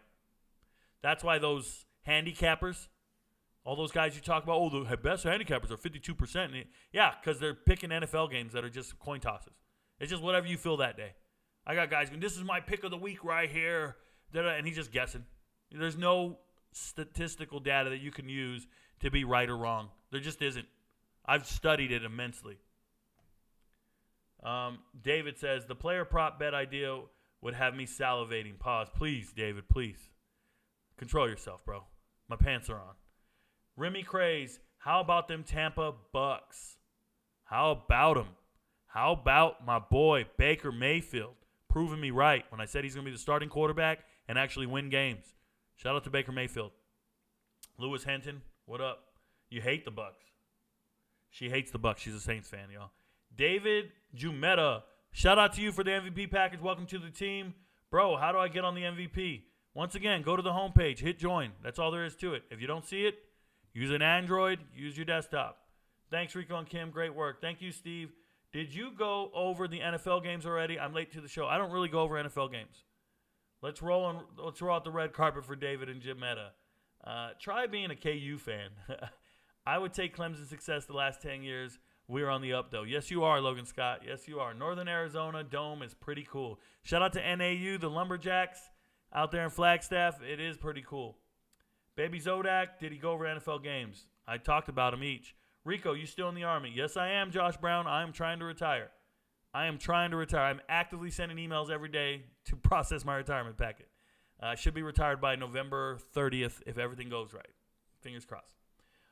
That's why those handicappers, all those guys you talk about, oh, the best handicappers are 52%. Yeah, because they're picking NFL games that are just coin tosses. It's just whatever you feel that day. I got guys going, this is my pick of the week right here, and he's just guessing. There's no statistical data that you can use to be right or wrong. There just isn't. I've studied it immensely. David says, the player prop bet idea would have me salivating. Pause. Please, David, please. Control yourself, bro. My pants are on. Remy Craze, how about them Tampa Bucks? How about them? How about my boy Baker Mayfield proving me right when I said he's going to be the starting quarterback and actually win games? Shout out to Baker Mayfield. Lewis Henton, what up? You hate the Bucks. She hates the Bucks. She's a Saints fan, y'all. David Jumeta, shout out to you for the MVP package. Welcome to the team. Bro, how do I get on the MVP? Once again, go to the homepage, hit join. That's all there is to it. If you don't see it, use an Android, use your desktop. Thanks, Rico and Kim. Great work. Thank you, Steve. Did you go over the NFL games already? I'm late to the show. I don't really go over NFL games. Let's roll out the red carpet for David and Jim Meta. Try being a KU fan. I would take Clemson's success the last 10 years. We're on the up, though. Yes, you are, Logan Scott. Yes, you are. Northern Arizona Dome is pretty cool. Shout out to NAU, the Lumberjacks out there in Flagstaff. It is pretty cool. Baby Zodak, did he go over NFL games? I talked about him each. Rico, you still in the Army? Yes, I am, Josh Brown. I am trying to retire. I'm actively sending emails every day to process my retirement packet. I should be retired by November 30th if everything goes right. Fingers crossed.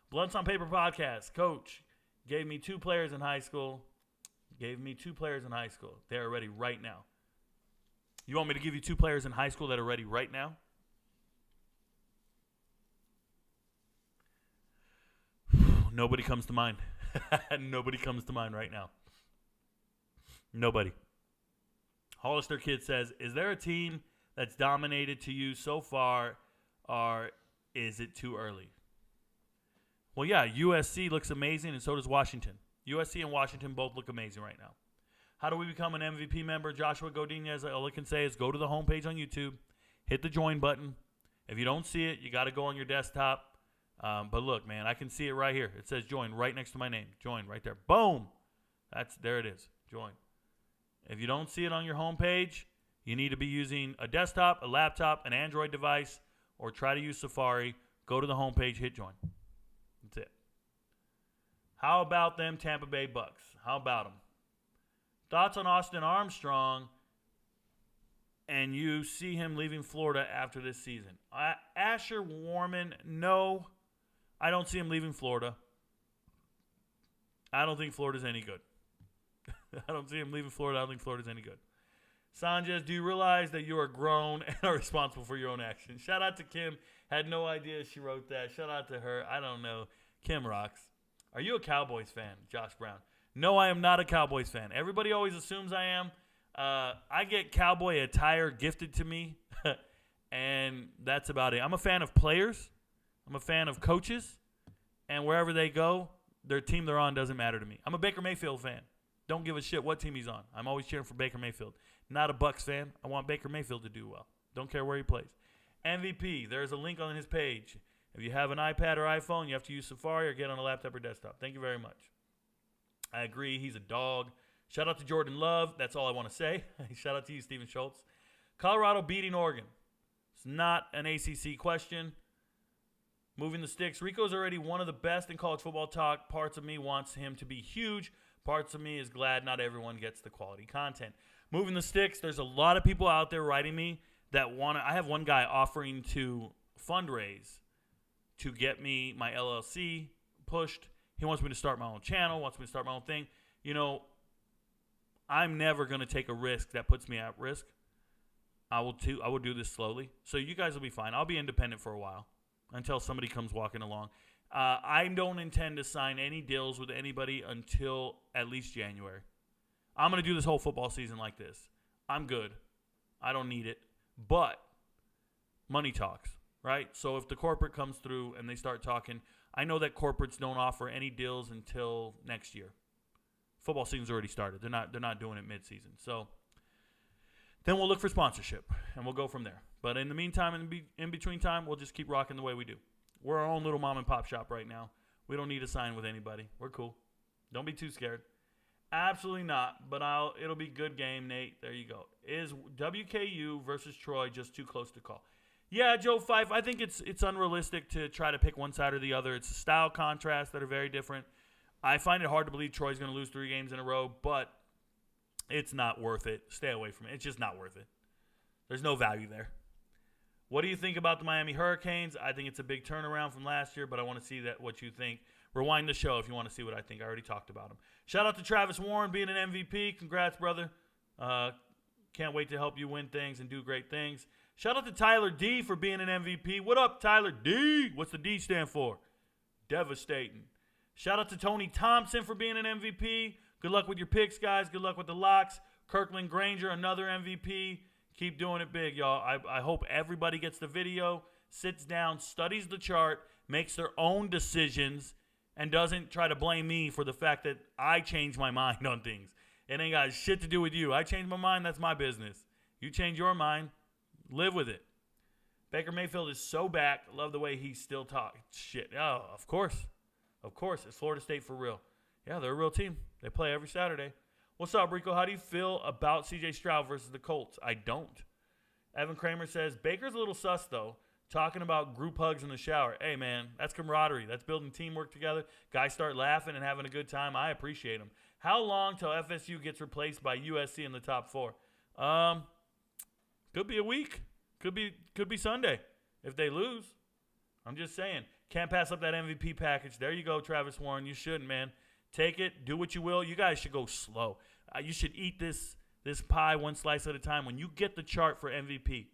Blunts on Paper podcast. Coach gave me two players in high school. They are ready right now. You want me to give you two players in high school that are ready right now? Nobody comes to mind. Nobody comes to mind right now. Nobody. Hollister Kid says, is there a team that's dominated to you so far, or is it too early? Well, yeah, USC looks amazing, and so does Washington. USC and Washington both look amazing right now. How do we become an MVP member? Joshua Godinez, all I can say is go to the homepage on YouTube, hit the join button. If you don't see it, you got to go on your desktop. But look, man, I can see it right here. It says join right next to my name. Join right there. Boom. There it is. Join. If you don't see it on your homepage, you need to be using a desktop, a laptop, an Android device, or try to use Safari, go to the homepage, hit join. That's it. How about them Tampa Bay Bucks? How about them? Thoughts on Austin Armstrong and you see him leaving Florida after this season? Asher Warman, no. I don't see him leaving Florida. I don't think Florida's any good. I don't see him leaving Florida. I don't think Florida's any good. Sanchez, do you realize that you are grown and are responsible for your own actions? Shout out to Kim. Had no idea she wrote that. Shout out to her. I don't know. Kim rocks. Are you a Cowboys fan? Josh Brown. No, I am not a Cowboys fan. Everybody always assumes I am. I get Cowboy attire gifted to me, and that's about it. I'm a fan of players. I'm a fan of coaches, and wherever they go, their team they're on doesn't matter to me. I'm a Baker Mayfield fan. Don't give a shit what team he's on. I'm always cheering for Baker Mayfield. Not a Bucs fan. I want Baker Mayfield to do well. Don't care where he plays. MVP, there's a link on his page. If you have an iPad or iPhone, you have to use Safari or get on a laptop or desktop. Thank you very much. I agree. He's a dog. Shout out to Jordan Love. That's all I want to say. Shout out to you, Stephen Schultz. Colorado beating Oregon. It's not an ACC question. Moving the sticks. Rico's already one of the best in college football talk. Parts of me wants him to be huge. Parts of me is glad not everyone gets the quality content. Moving the sticks. There's a lot of people out there writing me that want to. I have one guy offering to fundraise to get me my LLC pushed. He wants me to start my own channel, wants me to start my own thing. You know, I'm never going to take a risk that puts me at risk. I will do this slowly. So you guys will be fine. I'll be independent for a while until somebody comes walking along. I don't intend to sign any deals with anybody until at least January. I'm going to do this whole football season like this. I'm good. I don't need it. But money talks, right? So if the corporate comes through and they start talking, I know that corporates don't offer any deals until next year. Football season's already started. They're not doing it mid-season. So then we'll look for sponsorship, and we'll go from there. But in the meantime, in between time, we'll just keep rocking the way we do. We're our own little mom-and-pop shop right now. We don't need to sign with anybody. We're cool. Don't be too scared. Absolutely not, but it'll be good game, Nate. There you go. Is WKU versus Troy just too close to call? Yeah, Joe Fife, I think it's unrealistic to try to pick one side or the other. It's a style contrast that are very different. I find it hard to believe Troy's going to lose 3 games in a row, but it's not worth it. Stay away from it. It's just not worth it. There's no value there. What do you think about the Miami Hurricanes? I think it's a big turnaround from last year, but I want to see what you think. Rewind the show if you want to see what I think. I already talked about him. Shout out to Travis Warren being an MVP. Congrats, brother. Can't wait to help you win things and do great things. Shout out to Tyler D for being an MVP. What up, Tyler D? What's the D stand for? Devastating. Shout out to Tony Thompson for being an MVP. Good luck with your picks, guys. Good luck with the locks. Kirkland Granger, another MVP. Keep doing it big, y'all. I hope everybody gets the video, sits down, studies the chart, makes their own decisions, and doesn't try to blame me for the fact that I change my mind on things. It ain't got shit to do with you. I change my mind, that's my business. You change your mind, live with it. Baker Mayfield is so back. Love the way he still talks. Shit. Oh, of course. Of course. It's Florida State for real. Yeah, they're a real team. They play every Saturday. What's up, Rico? How do you feel about C.J. Stroud versus the Colts? I don't. Evan Kramer says, Baker's a little sus, though, talking about group hugs in the shower. Hey, man, that's camaraderie. That's building teamwork together. Guys start laughing and having a good time. I appreciate them. How long till FSU gets replaced by USC in the top 4? Could be a week. Could be Sunday if they lose. I'm just saying. Can't pass up that MVP package. There you go, Travis Warren. You shouldn't, man. Take it. Do what you will. You guys should go slow. You should eat this pie one slice at a time. When you get the chart for MVP,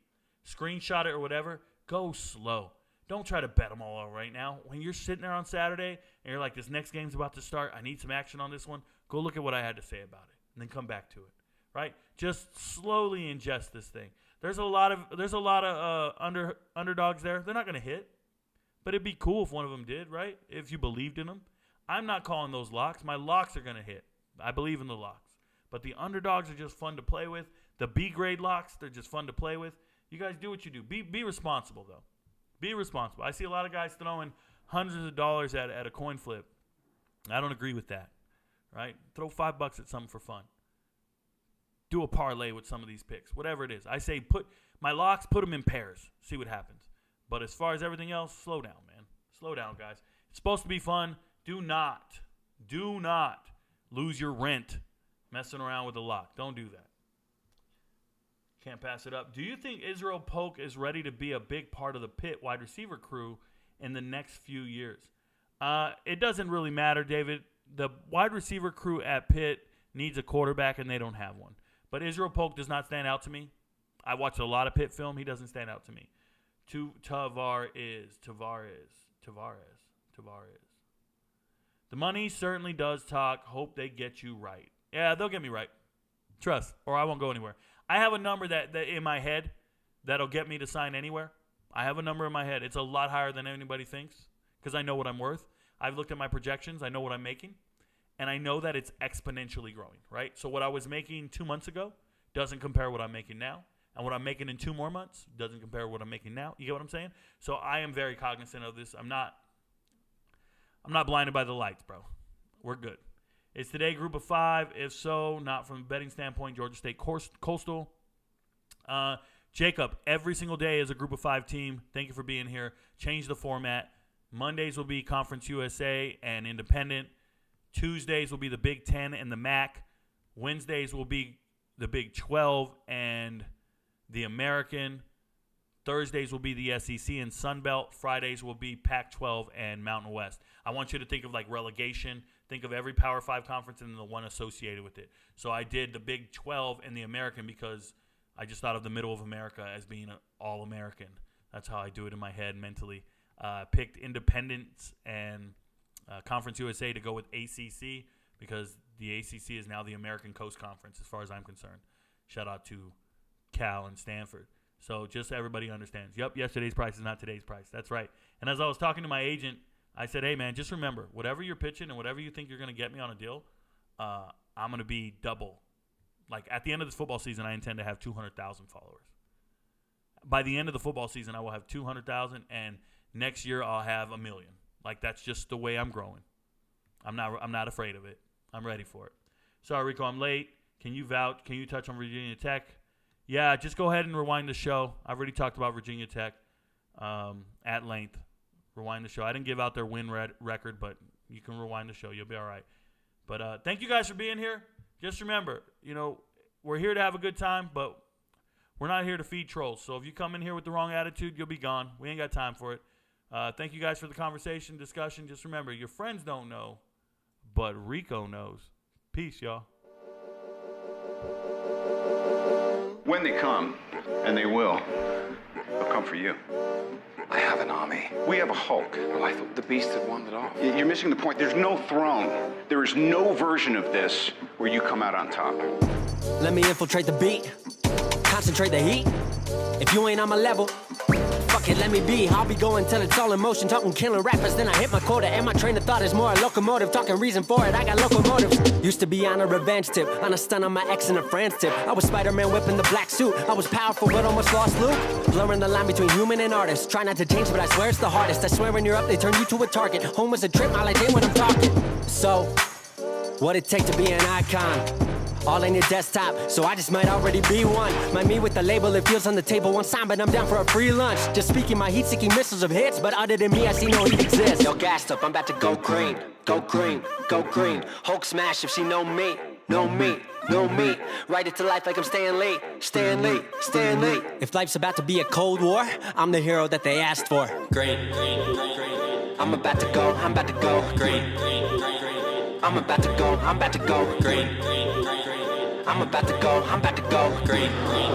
screenshot it or whatever, go slow. Don't try to bet them all out right now. When you're sitting there on Saturday and you're like, this next game's about to start, I need some action on this one, go look at what I had to say about it and then come back to it, right? Just slowly ingest this thing. There's a lot of underdogs there. They're not going to hit, but it'd be cool if one of them did, right? If you believed in them. I'm not calling those locks. My locks are going to hit. I believe in the locks. But the underdogs are just fun to play with. The B-grade locks, they're just fun to play with. You guys do what you do. Be responsible, though. Be responsible. I see a lot of guys throwing hundreds of dollars at a coin flip. I don't agree with that, right? Throw $5 at something for fun. Do a parlay with some of these picks, whatever it is. I say put my locks, put them in pairs. See what happens. But as far as everything else, slow down, man. Slow down, guys. It's supposed to be fun. Do not lose your rent messing around with the lock. Don't do that. Can't pass it up. Do you think Israel Polk is ready to be a big part of the Pitt wide receiver crew in the next few years? It doesn't really matter, David. The wide receiver crew at Pitt needs a quarterback, and they don't have one. But Israel Polk does not stand out to me. I watched a lot of Pitt film. He doesn't stand out to me. Tavares. The money certainly does talk. Hope they get you right. Yeah, they'll get me right. Trust, or I won't go anywhere. I have a number that in my head that'll get me to sign anywhere. I have a number in my head. It's a lot higher than anybody thinks because I know what I'm worth. I've looked at my projections. I know what I'm making. And I know that it's exponentially growing, right? So what I was making 2 months ago doesn't compare what I'm making now. And what I'm making in 2 more months doesn't compare to what I'm making now. You get what I'm saying? So I am very cognizant of this. I'm not blinded by the lights, bro. We're good. Is today group of 5? If so, not from a betting standpoint, Georgia State Coastal. Jacob, every single day is a group of 5 team. Thank you for being here. Change the format. Mondays will be Conference USA and Independent. Tuesdays will be the Big 10 and the MAC. Wednesdays will be the Big 12 and the American. Thursdays will be the SEC and Sun Belt. Fridays will be Pac-12 and Mountain West. I want you to think of like relegation. Think of every Power 5 conference and the one associated with it. So I did the Big 12 and the American because I just thought of the middle of America as being an all-American. That's how I do it in my head mentally. Picked Independence and Conference USA to go with ACC because the ACC is now the American Coast Conference as far as I'm concerned. Shout out to Cal and Stanford. So just so everybody understands. Yep, yesterday's price is not today's price. That's right. And as I was talking to my agent, I said, hey, man, just remember, whatever you're pitching and whatever you think you're going to get me on a deal, I'm going to be double. Like at the end of this football season, I intend to have 200,000 followers. By the end of the football season, I will have 200,000, and next year I'll have 1 million. Like that's just the way I'm growing. I'm not afraid of it. I'm ready for it. Sorry, Rico, I'm late. Can you vouch? Can you touch on Virginia Tech? Yeah, just go ahead and rewind the show. I've already talked about Virginia Tech at length. Rewind the show. I didn't give out their win record, but you can rewind the show. You'll be all right. But thank you guys for being here. Just remember, we're here to have a good time, but we're not here to feed trolls. So if you come in here with the wrong attitude, you'll be gone. We ain't got time for it. Thank you guys for the conversation, discussion. Just remember, your friends don't know, but Rico knows. Peace, y'all. When they come, and they will, they'll come for you. I have an army. We have a Hulk. Well, I thought the beast had wandered off. You're missing the point. There's no throne. There is no version of this where you come out on top. Let me infiltrate the beat, concentrate the heat. If you ain't on my level, fuck it, let me be. I'll be going till it's all in motion, talking killing rappers, then I hit my quota. And my train of thought is more a locomotive, talking reason for it, I got locomotives. Used to be on a revenge tip, on a stun on my ex and a friend's tip. I was Spider-Man whipping the black suit, I was powerful but almost lost Luke. Blurring the line between human and artist, try not to change but I swear it's the hardest. I swear when you're up they turn you to a target. Home was a trip, all I did when I'm talking. So, what it take to be an icon? All in your desktop, so I just might already be one. My me with the label, it feels on the table one time, but I'm down for a free lunch. Just speaking my heat-seeking missiles of hits, but other than me, I see no heat exists. Yo, gassed up, I'm about to go green, go green, go green. Hulk smash if she know me, know me, know me. Write it to life like I'm Stan Lee, Stan Lee, Stan Lee. If life's about to be a cold war, I'm the hero that they asked for. Green, green, green, green. I'm about to go green, green, green, green. I'm about to go green, green, green, green. I'm about to go green, green, green.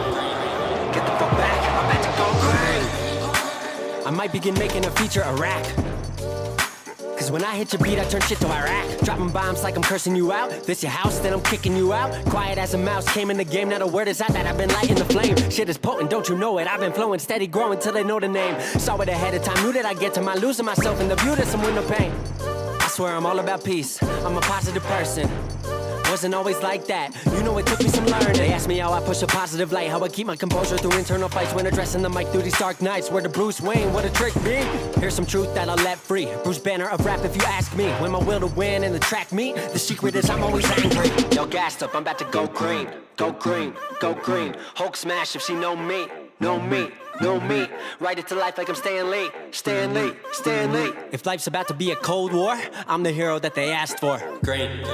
Get the fuck back, I'm about to go green. I might begin making a feature Iraq. Cause when I hit your beat, I turn shit to Iraq. Dropping bombs like I'm cursing you out. This your house, then I'm kicking you out. Quiet as a mouse, came in the game, not a word is out that I've been lighting the flame. Shit is potent, don't you know it? I've been flowing, steady growing till they know the name. Saw it ahead of time, knew that I'd get to my losing myself in the view that's some window pain. I swear I'm all about peace, I'm a positive person. Wasn't always like that, you know it took me some learning. They asked me how I push a positive light, how I keep my composure through internal fights when addressing the mic through these dark nights. Where the Bruce Wayne, what a trick me. Here's some truth that I'll let free, Bruce Banner of rap if you ask me. When my will to win and the track meet, the secret is I'm always angry. Yo, gassed up, I'm about to go green, go green, go green. Hulk smash if she know me, know me, no me. Write it to life like I'm Stan Lee, Stan Lee, Stan Lee. If life's about to be a Cold War, I'm the hero that they asked for. Green, green.